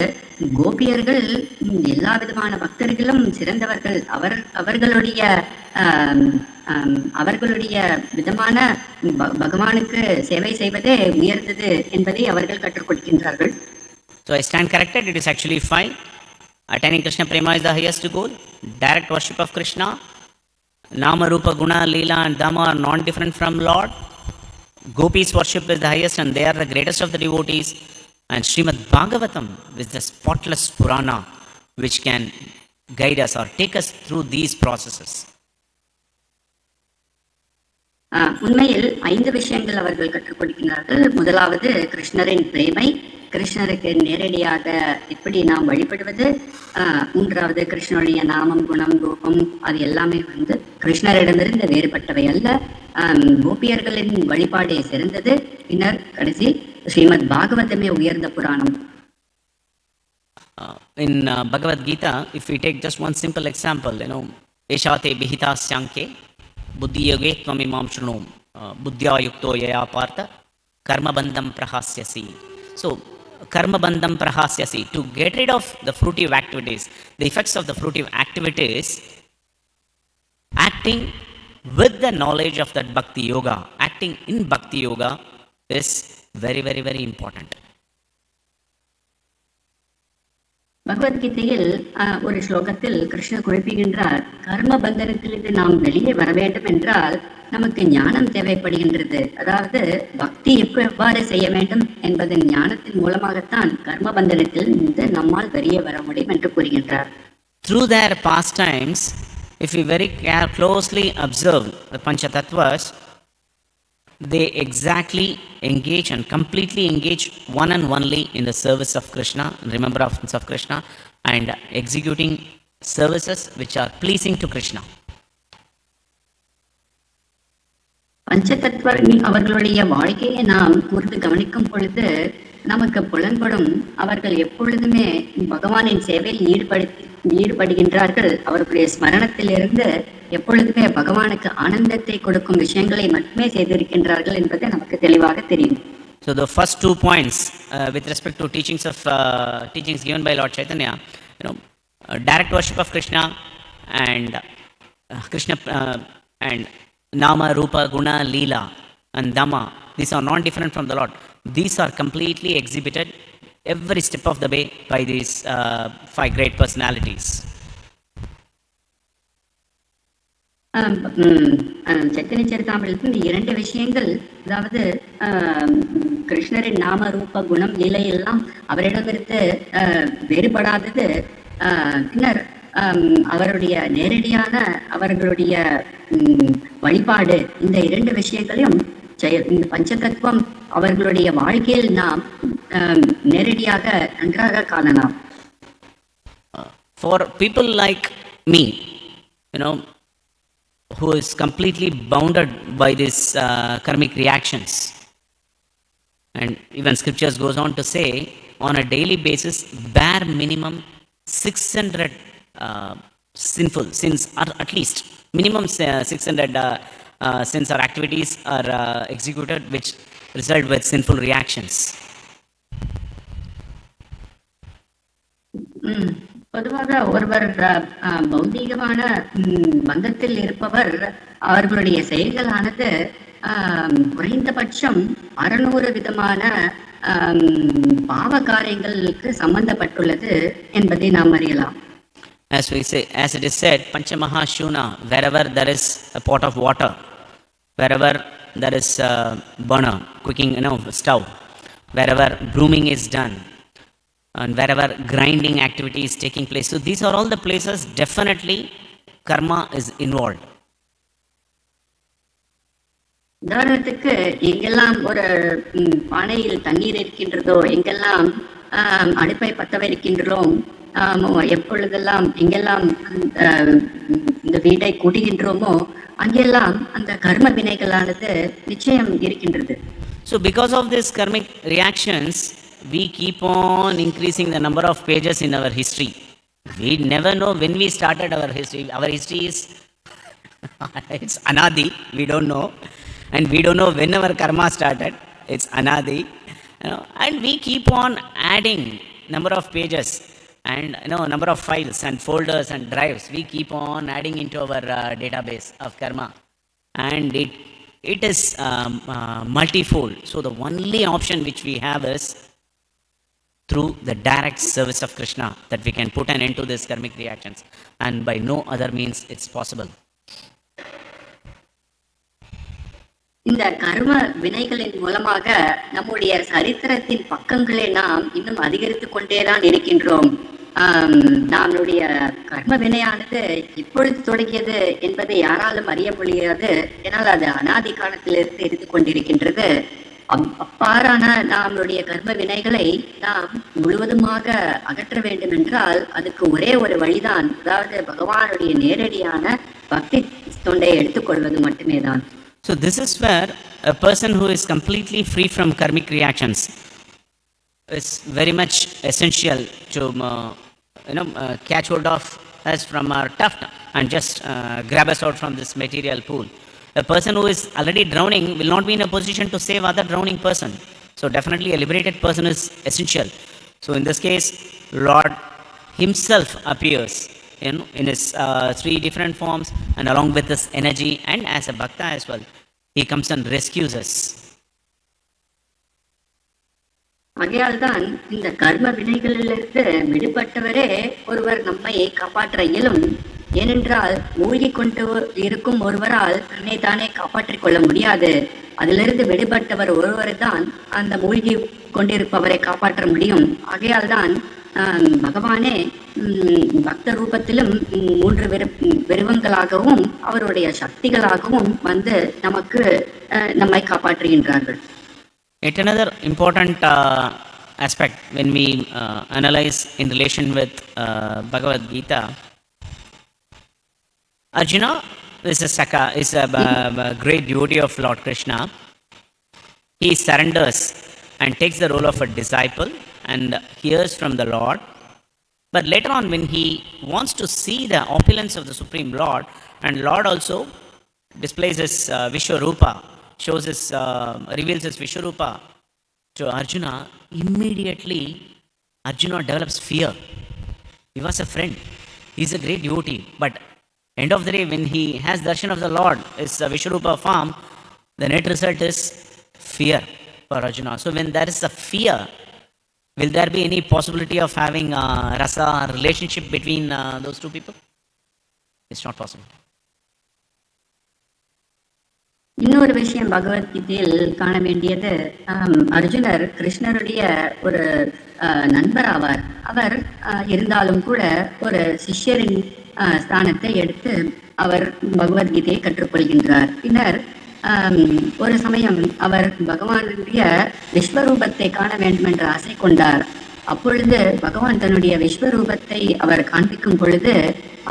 கோபியர்கள் எல்லா விதமான பக்தர்களும் சிறந்தவர்கள், அவர்களுடைய விதமான பகவானுக்கு சேவை செய்வதே உயர்ந்தது என்பதை அவர்கள் கற்றுக் கொடுக்கின்றார்கள். So I stand corrected, it is actually 5. Attaining Krishna Prema is the highest goal. Direct worship of Krishna. Nama, Rupa, Guna, Leela and Dhamma are non-different from Lord. Gopis worship is the highest and they are the greatest of the devotees. And Srimad Bhagavatam is the spotless Purana which can guide us or take us through these processes. உண்மையில் 5 விஷயங்கள் அவர்கள் கற்றுக் கொடுக்கிறார்கள். முதலாவது கிருஷ்ணரின் பிரேமை, கிருஷ்ணருக்கு நேரடியாக எப்படி நாம் வழிபடுவது. மூன்றாவது கிருஷ்ணனுடைய நாமம், குணம், ரூபம் அது எல்லாமே கிருஷ்ணரிடமிருந்து வேறுபட்டவை அல்ல, கோபியர்களின் வழிபாடே சிறந்தது. பின்னர் கடைசி ஸ்ரீமத் பாகவதமே உயர்ந்த புராணம். In Bhagavad Gita, if we take just one simple example, Eshate Bihita Syanke Buddhi Yoge Tvamimam Shrunum Buddhya Yukto Yaya Partha Karma Bandham Prahasyasi. So karma bandham prahasyasi, to get rid of the fruitive activities, the effects of the fruitive activities, acting with the knowledge of that bhakti yoga, acting in bhakti yoga is very, very, very important. பகவத்கீதையில் ஒரு ஸ்லோகத்தில் கிருஷ்ணர் குறிப்பிடுகின்றார், கர்ம பந்தனத்திலிருந்து நாம் வெளியே வர வேண்டும் என்றால் நமக்கு ஞானம் தேவைப்படுகின்றது. அதாவது பக்தி எவ்வாறு செய்ய வேண்டும் என்பதன் ஞானத்தின் மூலமாகத்தான் கர்ம பந்தனத்தில் இருந்து நம்மால் வெளியே வர முடியும் என்று கூறுகின்றார். Through their pastimes, if we very closely observe the Panchatatvas, they exactly engage and completely engage one and only in the service of Krishna, remembrance of Krishna, and executing services which are pleasing to Krishna. பஞ்சதத்துவர்கள் அவர்களுடைய வாழ்க்கையை நாம் கூர்ந்து கவனிக்கும் பொழுது நமக்கு புலன்படும், அவர்கள் எப்பொழுதுமே பகவானின் சேவையில் ஈடுபடுகின்றார்கள். அவர்களுடைய ஸ்மரணத்திலிருந்து எப்பொழுதுமே பகவானுக்கு ஆனந்தத்தை கொடுக்கும் விஷயங்களை மட்டுமே செய்திருக்கின்றார்கள் என்பது நமக்கு தெளிவாக தெரியும். So the first 2 points with respect to teachings given by Lord Chaitanya, direct worship of Krishna and Krishna and Nama, Rupa, Guna, Leela and Dhamma, these are not different from the Lord. These are completely exhibited every step of the way by these 5 great personalities. Chaitanya சரிதாமிரத்தில் இந்த 2 விஷயங்கள், அதாவது கிருஷ்ணரின் நாம ரூப குணம் லீலை எல்லாம் அவரிடமிருந்து வேறுபடாதது, பின்னர் அவருடைய நேரடியான அவர்களுடைய வழிபாடு, இந்த 2 விஷயங்களையும் இந்த பஞ்சதத்துவம் அவர்களுடைய வாழ்க்கையில் நாம் நேரடியாக நன்றாக காணலாம். For people like me, who is completely bounded by these karmic reactions, and even scriptures goes on to say on a daily basis bare minimum 600 sinful sins, or at least minimum 600 sins or activities are executed which result with sinful reactions. பொதுவாக ஒருவர் பௌதீகமான பந்தத்தில் இருப்பவர், அவர்களுடைய செயல்களானது குறைந்தபட்சம் 600 விதமான பாவ காரியங்களுக்கு சம்பந்தப்பட்டுள்ளது என்பதை நாம் அறியலாம். As it is said, Panchamaha Shuna, wherever there is a pot of water, wherever there is a burner, cooking, stove, wherever brooming is done, and wherever grinding activity is taking place. So these are all the places definitely karma is involved. உதாரணத்துக்கு எங்கெல்லாம் ஒரு பானையில் தண்ணீர் இருக்கின்றதோ, எங்கெல்லாம் அடுப்பை பற்ற வைக்கின்றோம், எப்பொழுதெல்லாம் எங்கெல்லாம் இந்த வீட்டை கூட்டுகின்றோமோ அங்கெல்லாம் அந்த கர்ம வினைகளானது நிச்சயம் இருக்கின்றது. So because of this karmic reactions, we keep on increasing the number of pages in our history. We never know when we started our history. Our history is it's anadi, we don't know, and we don't know when our karma started. It's anadi, and we keep on adding number of pages and number of files and folders and drives. We keep on adding into our database of karma, and it is multifold. So the only option which we have is through the direct service of Krishna, that we can put an end to these karmic reactions, and by no other means it's possible. இந்த கர்ம வினைகளின் மூலமாக நம்முடைய சரித்திரத்தின் பக்கங்களை நாம் இன்னும் அதிகரித்து கொண்டேதான் இருக்கின்றோம். நம்முடைய கர்ம வினையானது இப்பொழுது தொடங்கியது என்பதை யாராலும் அறிய முடியாது. ஏனால் அது அனாதி காலத்திலிருந்து இருந்து கொண்டிருக்கின்றது. அப்பாறான நம்முடைய கர்ம வினைகளை நாம் முழுவதுமாக அகற்ற வேண்டும் என்றால் அதுக்கு ஒரே ஒரு வழிதான், அதாவது பகவானுடைய நேரடியான பக்தி தொண்டை எடுத்துக்கொள்வது மட்டுமே தான். So this is where a person who is completely free from karmic reactions is very much essential to catch hold of us from our tuft and just grab us out from this material pool. A person who is already drowning will not be in a position to save other drowning person. So definitely a liberated person is essential. So in this case, Lord himself appears in his three different forms and along with his energy and as a bhakta as well. He comes and rescues us. ஆகையால்தான் இந்த கர்ம வினைகளிலிருந்து விடுபட்டவரே ஒருவர் நம்மை காப்பாற்ற இயலும். ஏனென்றால் மூழ்கி கொண்டு இருக்கும் ஒருவரால் தன்னை தானே காப்பாற்றிக் கொள்ள முடியாது. அதிலிருந்து விடுபட்டவர் ஒருவர் தான் அந்த மூழ்கி கொண்டிருப்பவரை காப்பாற்ற முடியும். ஆகையால்தான் பகவானே பக்த ரூபத்திலும் மூன்று விருவங்களாகவும் அவருடைய சக்திகளாகவும் வந்து நம்மை காப்பாற்றுகின்றார்கள். Yet another important aspect when we analyze in relation with Bhagavad Gita, Arjuna is a great devotee of Lord Krishna. He surrenders and takes the role of a disciple and hears from the Lord. But later on, when he wants to see the opulence of the Supreme Lord, and Lord also displays his Vishwarupa, reveals his Vishwarupa to Arjuna, immediately Arjuna develops fear. He was a friend. He is a great devotee. But end of the day, when he has darshan of the Lord, his Vishwarupa form, the net result is fear for Arjuna. So when there is a fear, will there be any possibility of having a rasa relationship between those two people? It's not possible. இன்னொரு விஷயம் பகவத்கீதையில் காண வேண்டியது, அர்ஜுனர் கிருஷ்ணருடைய ஒரு நண்பர் ஆவார். அவர் இருந்தாலும் கூட ஒரு சிஷ்யரின் ஸ்தானத்தை எடுத்து அவர் பகவத்கீதையை கற்றுக்கொள்கின்றார். பின்னர் ஒரு சமயம் அவர் பகவானுடைய விஸ்வரூபத்தை காண வேண்டும் என்ற ஆசை கொண்டார். அப்பொழுது பகவான் தன்னுடைய விஸ்வரூபத்தை அவர் காண்பிக்கும் பொழுது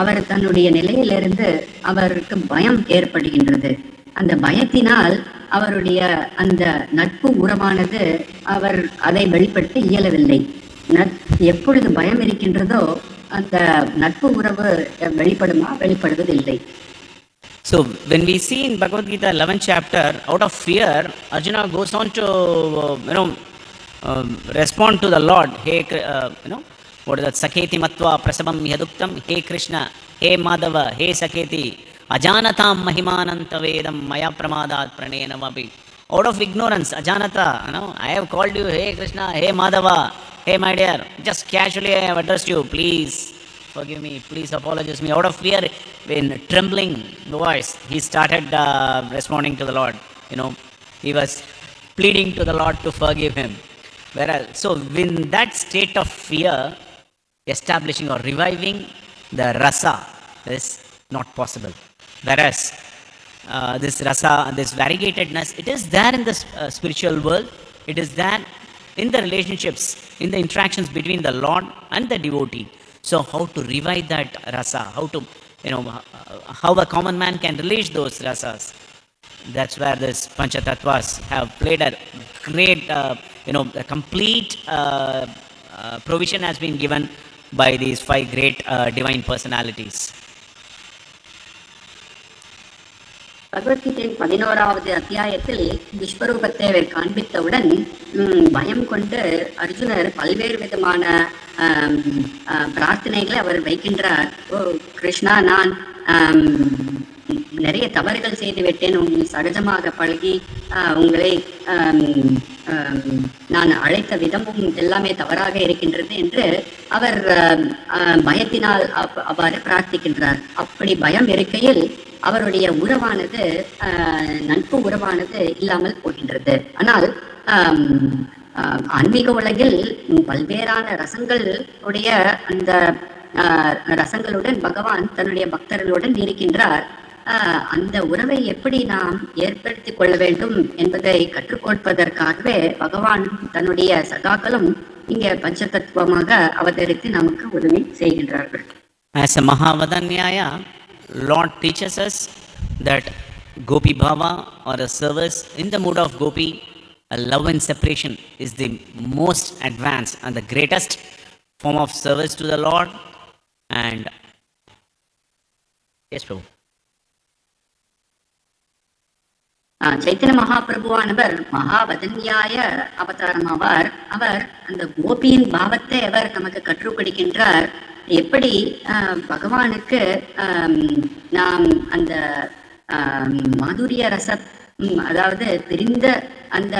அவர் தன்னுடைய நிலையிலிருந்து அவருக்கு பயம் ஏற்படுகின்றது. அந்த பயத்தினால் அவருடைய அந்த நட்பு உறவானது அவர் அதை வெளிப்படுத்த இயலவில்லை. எப்பொழுது பயம் இருக்கின்றதோ அந்த நட்பு உறவு வெளிப்படுவதில்லை. So when we see in Bhagavad Gita 11th chapter, out of fear, Arjuna goes on to respond to the Lord. Hey, what is that? Saketi matva prasabam yaduktam. Hey Krishna, hey Madhava, hey Saketi. Ajanatam mahimananta vedam maya pramadat pranenamapi. Out of ignorance, ajanata, I have called you, hey Krishna, hey Madhava, hey my dear, just casually I have addressed you, please forgive me, please apologize me. Out of fear, in trembling voice, he started responding to the Lord. He was pleading to the Lord to forgive him. Whereas, so in that state of fear, establishing or reviving the rasa is not possible. Whereas this rasa, this variegatedness, it is there in the spiritual world. It is there in the relationships, in the interactions between the Lord and the devotee. So how to revive that rasa? How to, how a common man can release those rasas? That's where this Panchatatvas have played a great, a complete provision has been given by these 5 great divine personalities. Bhagavad Gita 11வது அத்தியாயத்தில் விஸ்வரூபத்தை அவர் காண்பித்தவுடன் பயம் கொண்டு அர்ஜுனர் பல்வேறு விதமான பிரார்த்தனைகளை அவர் வைக்கின்றார். ஓ கிருஷ்ணா, நான் நிறைய தவறுகள் செய்து விட்டேன், சகஜமாக பழகி உங்களை நான் அழைத்த விதமும் எல்லாமே தவறாக இருக்கின்றது என்று அவர் பயத்தினால் அவ்வாறு பிரார்த்திக்கின்றார். அப்படி பயம் இருக்கையில் அவருடைய உறவானது நட்பு உறவானது இல்லாமல் போகின்றது. ஆனால் ஆன்மீக உலகில் பல்வேறான ரசங்கள் உடைய அந்த ரசங்களுடன் பகவான் தன்னுடைய பக்தர்களுடன் இருக்கின்றார். அந்த உறவை எப்படி நாம் ஏற்படுத்திக் கொள்ள வேண்டும் என்பதை கற்றுக்கொள்வதற்காகவே பகவான் தன்னுடைய சகாக்களும் இங்கே பஞ்சதத்துவமாக அவதரித்து நமக்கு உதவி செய்கின்றார்கள். As a Mahavadanyaya, Lord teaches us that Gopi Bhava or a service in the mood of Gopi, a love and separation is the most advanced and the greatest form of service to the Lord. And yes, Prabhu. Chaitanya மகாபிரபுவானவர் மகாவதன்யாய அவதாரமாவார். அவர் அந்த கோபியின் பாவத்தை அவர் நமக்கு கற்றுக் கொடுக்கின்றார். எப்படி பகவானுக்கு நாம் அந்த மாதுரிய ரச அதாவது பிரிந்த அந்த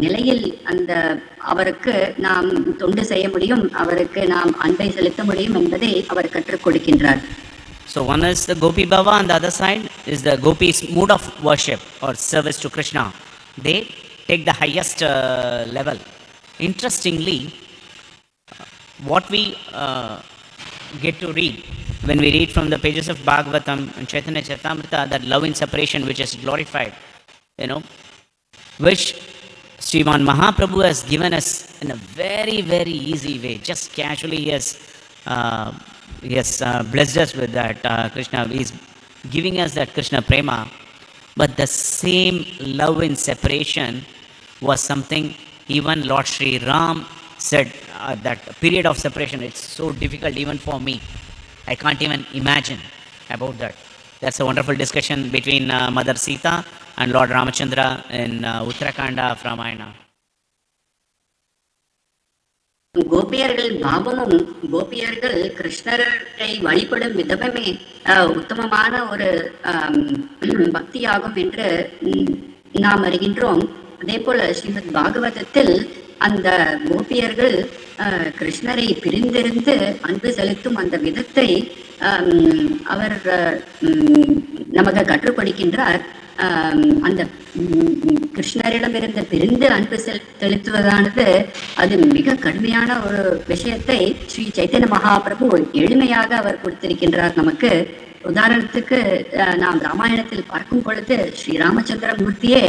நிலையில் அந்த அவருக்கு நாம் தொண்டு செய்ய முடியும், அவருக்கு நாம் அன்பை செலுத்த முடியும் என்பதை அவர் கற்றுக் கொடுக்கின்றார். So one is the Gopi Bhava, and the other side is the Gopi's mood of worship or service to Krishna. They take the highest level. Interestingly, what we get to read when we read from the pages of Bhagavatam and Chaitanya Charitamrita, that love in separation which is glorified, which Sriman Mahaprabhu has given us in a very, very easy way, just casually. He has blessed us with that Krishna. He is giving us that Krishna prema. But the same love in separation was something even Lord Sri Ram said, that period of separation, it's so difficult even for me. I can't even imagine about that. That's a wonderful discussion between Mother Sita and Lord Ramachandra in Uttarakanda of Ramayana. கோபியர்கள் பாவமும் கோபியர்கள் கிருஷ்ணரை வழிபடும் விதமே உத்தமமான ஒரு பக்தியாகும் என்று நாம் அறிகின்றோம். அதே போல ஸ்ரீமத் பாகவதத்தில் அந்த கோபியர்கள் கிருஷ்ணரை பிரிந்திருந்து அன்பு செலுத்தும் அந்த விதத்தை அவர் நமக்கு கற்றுக் கொடுக்கின்றார். அந்த கிருஷ்ணரிடமிருந்து பிரிந்து அன்பு செலுத்துவதானது அது மிக கடுமையான ஒரு விஷயத்தை ஸ்ரீ சைத்தன்ய மகாபிரபு எளிமையாக அவர் கொடுத்திருக்கின்றார் நமக்கு. உதாரணத்துக்கு நாம் ராமாயணத்தில் பார்க்கும் பொழுது ஸ்ரீ ராமச்சந்திர மூர்த்தியே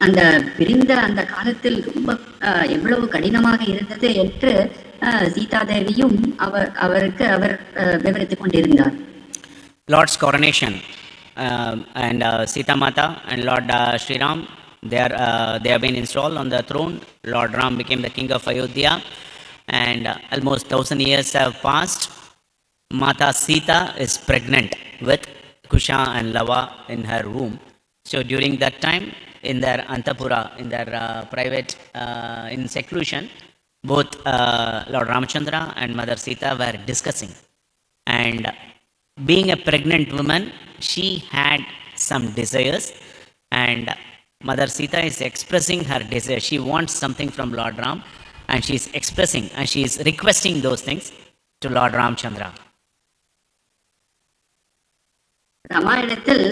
அந்த பிரிந்த அந்த காலத்தில் ரொம்ப எவ்வளவு கடினமாக இருந்தது என்று சீதாதேவியும் அவருக்கு அவர் விவரித்துக் கொண்டிருந்தார். Lord's coronation and Sita Mata and Lord Sri Ram, they have been installed on the throne. Lord Ram became the king of Ayodhya, and almost 1,000 years have passed. Mata Sita is pregnant with Kusha and Lava in her womb. So during that time, in their Antapura, in their private, in seclusion, both Lord Ramachandra and Mother Sita were discussing. And being a pregnant woman, she had some desires, and Mother Sita is expressing her desire. She wants something from Lord Ram, and she is expressing and she is requesting those things to Lord Ramachandra. ராமாயணத்தில்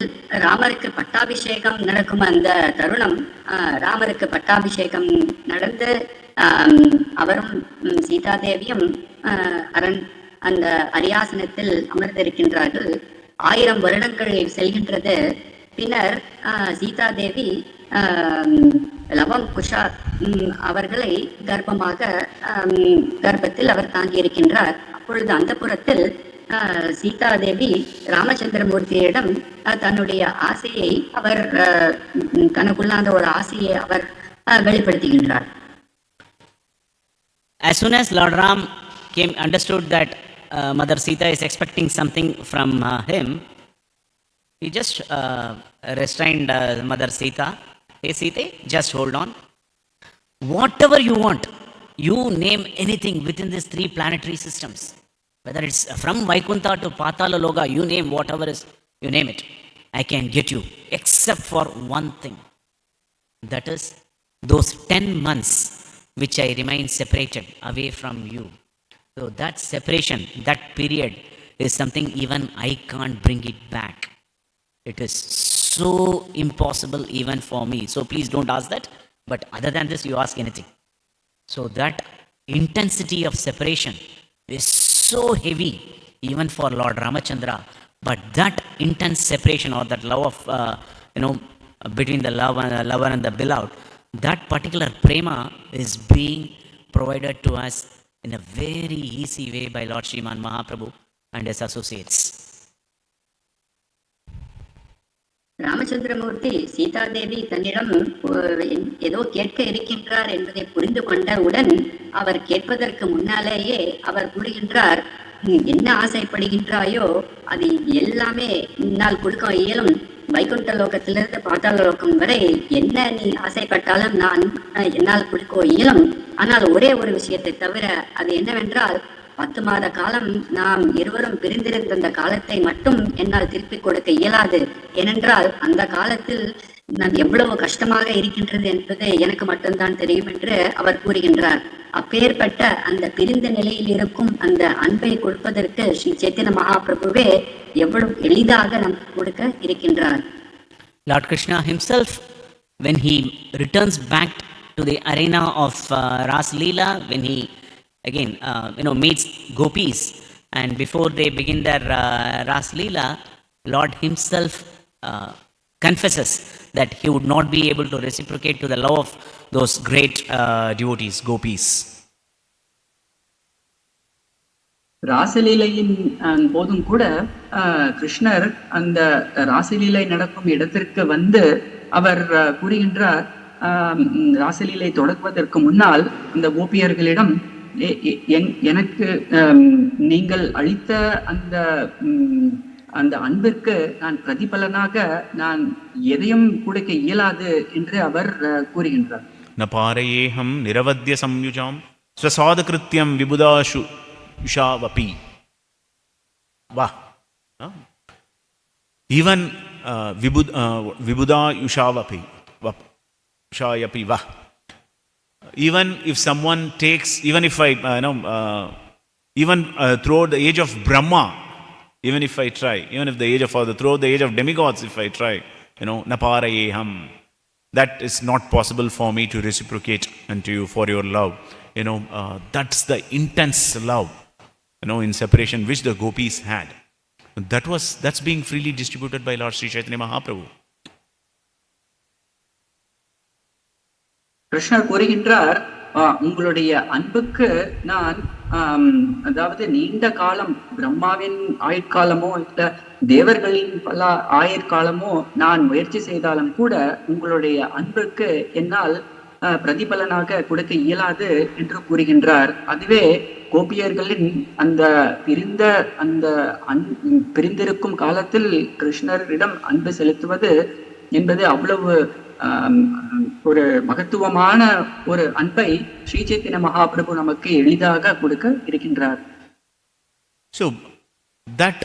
ராமருக்கு பட்டாபிஷேகம் நடக்கும் அந்த தருணம், ராமருக்கு பட்டாபிஷேகம் நடந்து அவரும் சீதாதேவியும் அந்த அரியாசனத்தில் அமர்ந்திருக்கின்றார்கள். 1000 வருடங்கள் செல்கின்றது. பின்னர் சீதாதேவி லவம் குஷா அவர்களை கர்ப்பத்தில் அவர் தாங்கியிருக்கின்றார். அப்பொழுது அந்த புறத்தில் சீதாதேவி ராமச்சந்திரமூர்த்தியிடம் தன்னுடைய ஆசையை அவர் தனக்குள்ள அந்த ஒரு ஆசையை அவர் வெளிப்படுத்துகின்றார். As soon as Lord Ram understood that Mother Sita is expecting something from him, he just restrained Mother Sita. Hey Sita, just hold on. Whatever you want, you name anything within these 3 planetary systems. Whether it's from Vaikuntha to Patala Loga, you name whatever is, you name it. I can get you, except for one thing. That is those 10 months which I remain separated away from you. So that separation, that period is something even I can't bring it back. It is so impossible even for me. So please don't ask that. But other than this, you ask anything. So that intensity of separation is so heavy even for Lord Ramachandra. But that intense separation or that love of, between the lover and the beloved, that particular prema is being provided to us in a very easy way by Lord Sriman Mahaprabhu and his associates. Ramachandramurthy Sita Devi தன்னிடம் ஏதோ கேட்க இருக்கின்றார் என்பதை புரிந்து கொண்டவுடன் அவர் கேட்பதற்கு முன்னாலேயே அவர் கூறுகின்றார், என்ன ஆசைப்படுகின்றாயோ அது எல்லாமே என்னால் கொடுக்க இயலும். வைகுண்ட லோகத்திலிருந்து பாதாள லோகம் வரை என்ன நீ ஆசைப்பட்டாலும் நான் என்னால் கொடுக்க இயலும். ஆனால் ஒரே ஒரு விஷயத்தை தவிர, அது என்னவென்றால் 10 மாத காலம் நாம் இருவரும் பிரிந்திருந்த அந்த காலத்தை மட்டும் என்னால் திருப்பிக் கொடுக்க இயலாது. ஏனென்றால் அந்த காலத்தில் நான் எவ்வளவு கஷ்டமாக இருக்கின்றது என்பது எனக்கு மட்டும்தான் தெரியும் என்று அவர் கூறுகின்றார். அப்பேற்பட்ட அந்த பிரிந்த நிலையில் இருக்கும் அந்த அன்பை கொடுப்பதற்கு ஸ்ரீ சைத்தன்ய மகாபிரபுவே எவ்வளவு எளிதாக நமக்கு கொடுக்க இருக்கின்றார். Lord Krishna himself, when he returns back to the arena of Ras Leela, when he again meets gopis, and before they begin their Ras Leela, Lord himself confesses that he would not be able to reciprocate to the love of those great devotees, gopis. ராசலீலையின் போதும் கூட கிருஷ்ணர் அந்த ராசலீலை நடக்கும் இடத்திற்கு வந்து அவர் கூறுகின்றார், ராசலீலை தொடங்குவதற்கு முன்னால் அந்த கோபியர்களிடம் எனக்கு நீங்கள் அளித்த அந்த அந்த அன்பிற்கு நான் பிரதிபலனாக நான் எதையும் கொடுக்க இயலாது என்று அவர் கூறுகின்றார். நபாரேஹம் நிரவத்ய சம்யுஜாம் ஸ்வசாத கிருத்தியம் விபுதாஷு யுஷாவபி வா. ஈவன் விபுதா யுஷாவபி ஷாயபி வா. Even if someone takes, even if I throughout the age of Brahma, even if I try, even if the age of throughout the age of demigods, if I try, naparayeham, that is not possible for me to reciprocate unto you for your love. That's the intense love, in separation which the gopis had. That's being freely distributed by Lord Sri Caitanya Mahaprabhu. கிருஷ்ணர் கூறுகின்றார், உங்களுடைய அன்புக்கு நான் அதாவது நீண்ட காலம் பிரம்மாவின் ஆயுட்காலமோ இல்ல தேவர்களின் பல ஆயுட்காலமோ நான் முயற்சி செய்தாலும் கூட உங்களுடைய அன்புக்கு என்னால் பிரதிபலனாக கொடுக்க இயலாது என்று கூறுகின்றார். அதுவே கோபியர்களின் அந்த பிரிந்திருக்கும் காலத்தில் கிருஷ்ணரிடம் அன்பு செலுத்துவது என்பது அவ்வளவு ஒரு மகத்துவமான ஒரு அன்பை ஸ்ரீ சைத்தன்ய மகாபிரபு நமக்கு எளிதாக கொடுக்க இருக்கின்றார். So that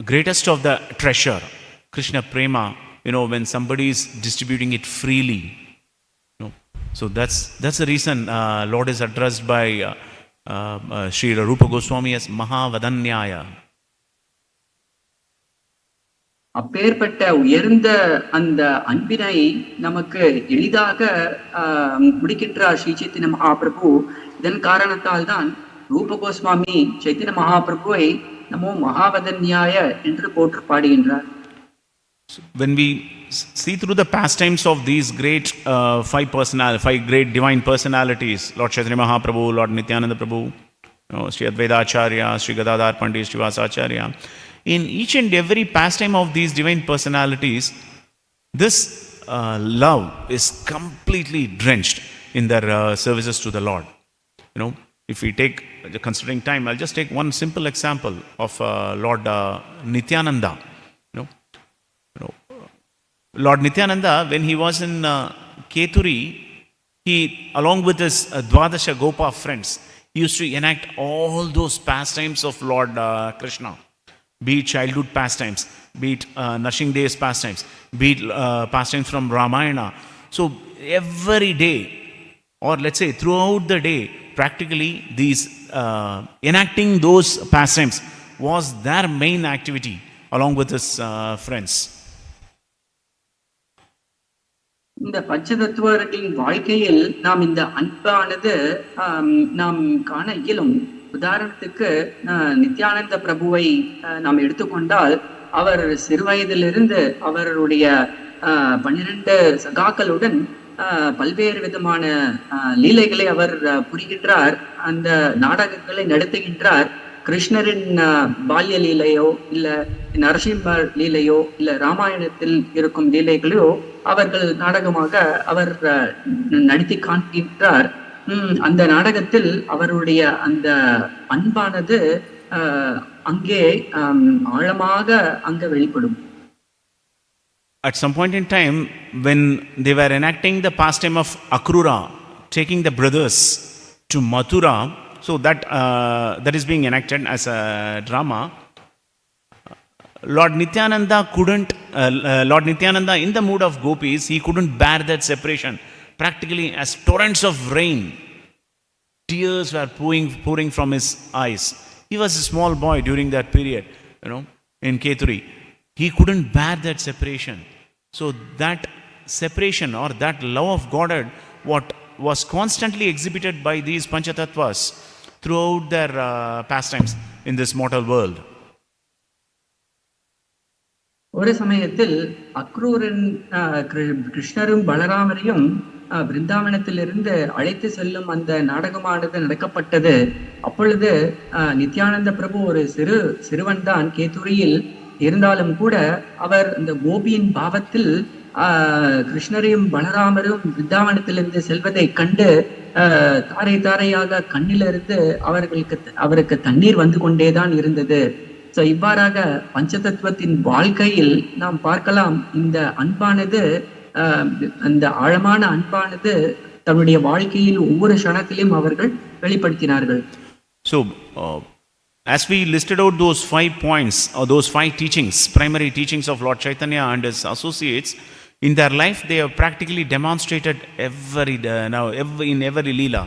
greatest of the treasure, Krishna prema, when somebody is distributing it freely, so that's the reason Lord is addressed by Sri Rupa Goswami as Mahavadanyaya. அப்பேற்பட்ட உயர்ந்த அந்த அன்பினை நமக்கு எளிதாக முடிக்கின்றார் ஸ்ரீ சைத்தன்ய மகாபிரபு. இதன் காரணத்தால் தான் ரூப கோஸ்வாமி சைத்தன்ய மகாபிரபுவை நமோ மகாவதன்யாய என்று போற்று பாடுகின்றார். When we see through the pastimes of these great five great divine personalities, Lord Chaitanya Mahaprabhu, Lord Nityananda Prabhu, Sri Advaita Acharya, Sri Gadadhar Pandit, Sri Vasacharya, in each and every pastime of these divine personalities, this love is completely drenched in their services to the Lord. If we take, considering time, I'll just take one simple example of Lord Nityananda. Lord Nityananda, when he was in Keturi, he, along with his Dwadasha Gopa friends, he used to enact all those pastimes of Lord Krishna. Be it childhood pastimes, be it nursing days pastimes, be it pastimes from Ramayana. So every day, or let's say throughout the day, practically these enacting those pastimes was their main activity along with his friends. இந்த பஞ்சதத்துவர்களின் வாழ்க்கையில் நாம் இந்த அன்பானது நாம் காண இயலும். உதாரணத்துக்கு நித்யானந்த பிரபுவை நாம் எடுத்துக்கொண்டால், அவர் சிறுவயதிலிருந்து அவருடைய 12 சகாக்களுடன் பல்வேறு விதமான லீலைகளை அவர் புரிகின்றார், அந்த நாடகங்களை நடத்துகின்றார். கிருஷ்ணரின் பால்ய லீலையோ இல்ல நரசிம்மர் லீலையோ இல்ல ராமாயணத்தில் இருக்கும் லீலைகளையோ அவர்கள் நாடகமாக அவர் நடத்தி காண்கின்றார். அந்த நாடகத்தில் அவருடைய அந்த அன்பானது அங்கே ஆழமாக அங்க வெளிப்படும். at some point in time, when they were enacting the pastime of Akrura, taking the brothers to Mathura, so that is being enacted as a drama. Lord Nityananda in the mood of gopis, he couldn't bear that separation. Practically, as torrents of rain, tears were pouring from his eyes. He was a small boy during that period, in K3. He couldn't bear that separation. So that separation or that love of Godhead, what was constantly exhibited by these Panchatattvas throughout their pastimes in this mortal world. ஒரு சமயத்தில் அக்ரூரன் கிருஷ்ணரும் பலராமரையும் பிருந்தாவனத்திலிருந்து அழைத்து செல்லும் அந்த நாடகமானது நடக்கப்பட்டது. அப்பொழுது நித்யானந்த பிரபு ஒரு சிறுவன் தான் கேத்துரியில் இருந்தாலும் கூட அவர் இந்த கோபியின் பாவத்தில் கிருஷ்ணரையும் பலராமரும் பிருந்தாவனத்திலிருந்து செல்வதை கண்டு தாரை தாரையாக கண்ணிலிருந்து அவருக்கு தண்ணீர் வந்து கொண்டேதான் இருந்தது. ஸோ இவ்வாறாக பஞ்சதத்துவத்தின் வாழ்க்கையில் நாம் பார்க்கலாம், இந்த அன்பானது, அந்த ஆழமான அன்பானது தன்னுடைய வாழ்க்கையில் ஒவ்வொரு க்ஷணத்திலும் அவர்கள் வெளிப்படுத்தினார்கள். So as we listed out those 5 points or those 5 teachings, primary teachings of Lord Chaitanya and his associates, in their life they have practically demonstrated in every leela.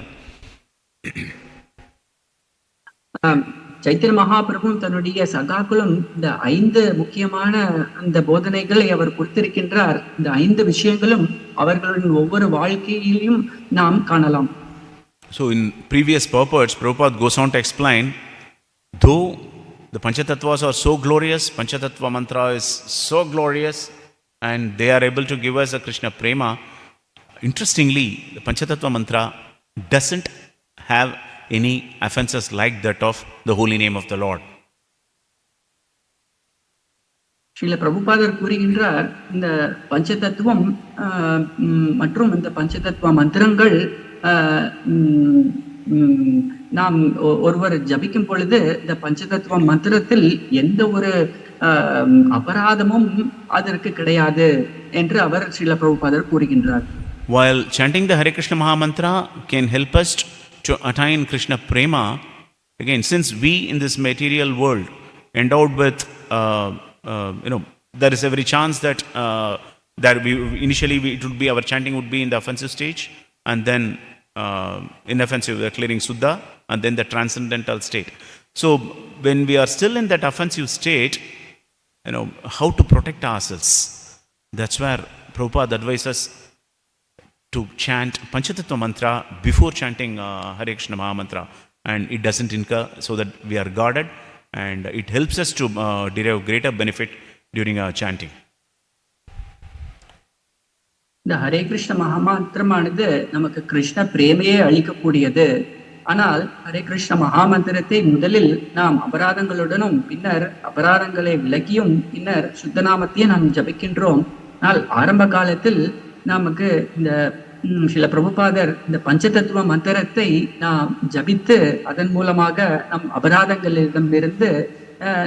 Chaitanya Mahaprabhu தன்னுடைய சகாக்களும் இந்த 5 முக்கியமான அந்த போதனைகளை அவர் கொடுத்திருக்கின்றார். இந்த 5 விஷயங்களும் அவர்களின் ஒவ்வொரு வாழ்க்கையிலும் நாம் காணலாம். So in previous purports, Prabhupada goes on to explain, though the Panchatattvas are so glorious, Panchatattva mantra is so glorious, and they are able to give us a Krishna prema, interestingly, the Panchatattva mantra doesn't have any offenses like that of the holy name of the Lord. Srila பிரபுபாதர் கூறுகின்றார், இந்த பஞ்சதத்துவம் மற்றும் இந்த பஞ்சதத்துவ மந்திரங்கள் நாம் ஒருவர் ஜபிக்கும் பொழுது இந்த பஞ்சதத்துவ மந்திரத்தில் எந்த ஒரு அபராதமும் அதற்கு கிடையாது என்று அவர் ஸ்ரீல பிரபுபாதர் கூறுகின்றார். While chanting the Hare Krishna Mahamantra can help us to attain Krishna prema, again, since we in this material world endowed with there is every chance that it would be, our chanting would be in the offensive stage, and then inoffensive, clearing Suddha, and then the transcendental state. So when we are still in that offensive state, how to protect ourselves, that's where Prabhupada advises to chant Panchatattva mantra before chanting Hare Krishna Mahamantra, and it doesn't incur, so that we are guarded, and it helps us to derive greater benefit during our chanting. இந்த ஹரே கிருஷ்ண மகாமந்திரமானது நமக்கு கிருஷ்ண பிரேமையே அளிக்கக்கூடியது. ஆனால் ஹரே கிருஷ்ண மகாமந்திரத்தை முதலில் நாம் அபராதங்களுடனும் பின்னர் அபராதங்களை விலக்கியும் பின்னர் சுத்தநாமத்தையே நாம் ஜபிக்கின்றோம். ஆனால் ஆரம்ப காலத்தில் நமக்கு இந்த சில பிரபுபாதர் இந்த பஞ்சதத்துவ மந்திரத்தை நாம் ஜபித்து அதன் மூலமாக நம் அபராதங்களிடமிருந்து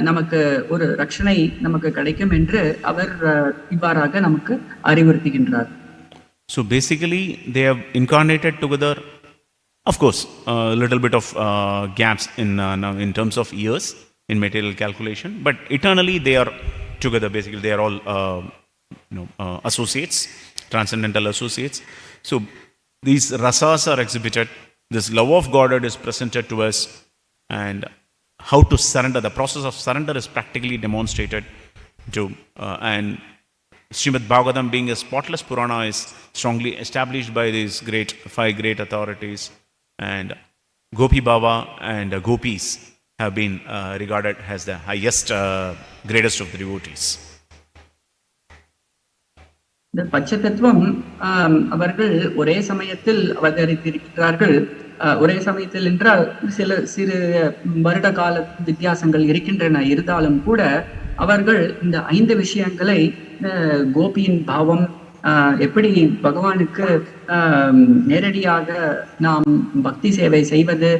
நமக்கு ஒரு ரட்சணை நமக்கு கிடைக்கும் என்று அவர் இவ்வாறாக நமக்கு அறிவுறுத்துகின்றார். So basically they have incarnated together, of course a little bit of gaps in terms of years in material calculation, but eternally they are together. Basically they are all associates, transcendental associates. So these rasas are exhibited, this love of Godhead is presented to us, and how to surrender, the process of surrender is practically demonstrated to, and Srimad Bhagavatam, being a spotless Purana, is strongly established by these 5 great authorities, and Gopi Baba and Gopis have been regarded as the highest, greatest of the devotees. இந்த பஞ்சதத்துவம் அவர்கள் ஒரே சமயத்தில் அவதரித்திருக்கிறார்கள். ஒரே சமயத்தில் என்றால் சிறு வருட கால வித்தியாசங்கள் இருக்கின்றன. இருந்தாலும் கூட அவர்கள் இந்த 5 விஷயங்களை, கோபியின் பாவம், எப்படி பகவானுக்கு நேரடியாக நாம் பக்தி சேவை செய்வது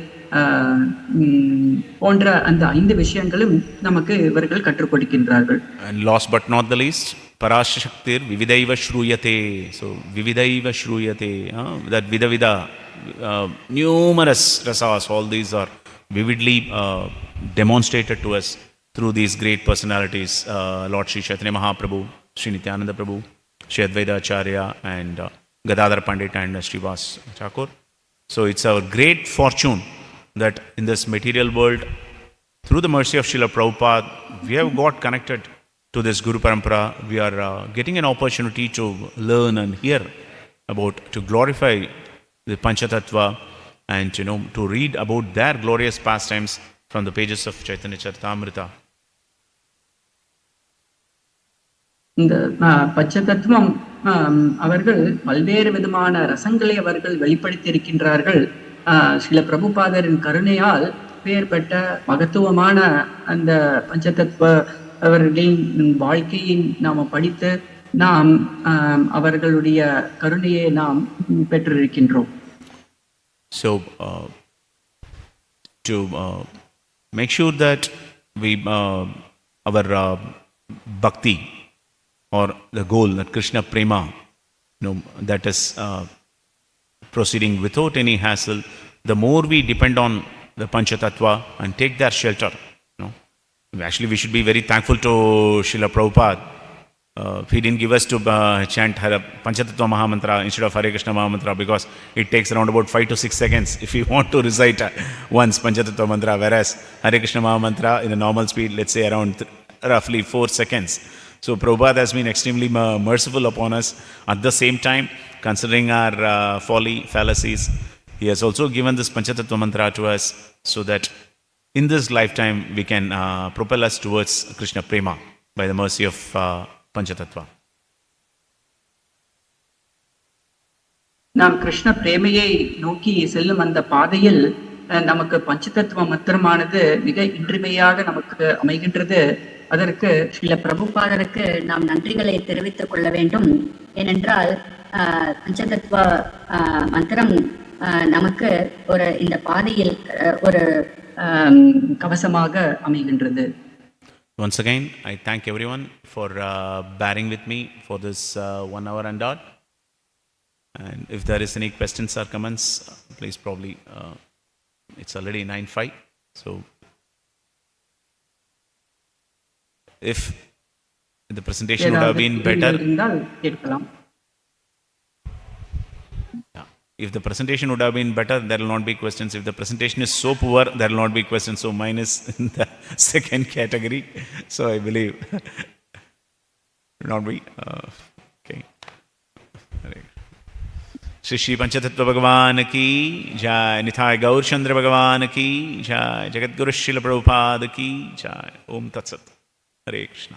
போன்ற அந்த 5 விஷயங்களும் நமக்கு இவர்கள் கற்றுக் கொடுக்கின்றார்கள். And last but not the least, Parashaktir Vividaiva Shruyate. So Vividaiva Shruyate. That Vida numerous rasas, all these are vividly demonstrated to us through these great personalities, Lord Sri Caitanya Mahaprabhu, Sri Nityananda Prabhu, Sri Advaita Acharya, and Gadadhar Pandit and Srivas Thakur. So it's our great fortune that in this material world, through the mercy of Srila Prabhupada, we have got connected to this Guru Parampara. We are getting an opportunity to learn and hear about, to glorify the Panchatattva, and to read about their glorious pastimes from the pages of Chaitanya Charitamrita. இந்த பஞ்சதத்துவம் அவர்கள் பல்வேறு விதமான ரசங்களை அவர்கள் வெளிப்படுத்தி இருக்கின்றார்கள். சில பிரபுபாதரின் கருணையால் பெயர்பட்ட மகத்துவமான அந்த பஞ்சதத்துவ அவர்களின் வாழ்க்கையின் நாம் படித்து நாம் அவர்களுடைய கருணையை நாம் பெற்றிருக்கின்றோம். So to make sure that we our bhakti, or the goal, that Krishna Prema, that is proceeding without any hassle, the more we depend on the Panchatattva and take their shelter. Actually, we should be very thankful to Srila Prabhupada. He didn't give us to chant Panchatattva Mahamantra instead of Hare Krishna Mahamantra, because it takes around about 5 to 6 seconds if you want to recite once Panchatattva Mantra, whereas Hare Krishna Mahamantra in a normal speed, let's say around roughly 4 seconds. So Prabhupada has been extremely merciful upon us. At the same time, considering our fallacies, he has also given this Panchatattva Mantra to us so that in this lifetime we can propel us towards Krishna Prema by the mercy of Panchatattva. நாம் கிருஷ்ண பிரேமையை நோக்கி செல்லும் அந்த பாதையில் நமக்கு பஞ்சதத்துவ மந்திரமானது மிக இன்றியமையாக நமக்கு அமைகின்றது. அதற்கு ஸ்ரீல பிரபுபாதருக்கு நாம் நன்றிகளை தெரிவித்துக் கொள்ள வேண்டும். ஏனென்றால் பஞ்சதத்துவ மந்திரம் நமக்கு ஒரு இந்த பாதையில் ஒரு கவசமாக அமைகின்றது. Once again, I thank everyone for bearing with me for this 1 hour and odd. And if there is any questions or comments, please probably, it's already 9:05. So if the presentation would have been better, if the presentation would have been better, there will not be questions. If the presentation is so poor, there will not be questions. So mine is in the second category. So I believe not be okay. Shri Panchatattva Bhagavan ki jai, Nithai Gaur Chandra Bhagavan ki jai, Jagat Guru Srila Prabhupada ki jai. Om Tat Sat. Hare Krishna.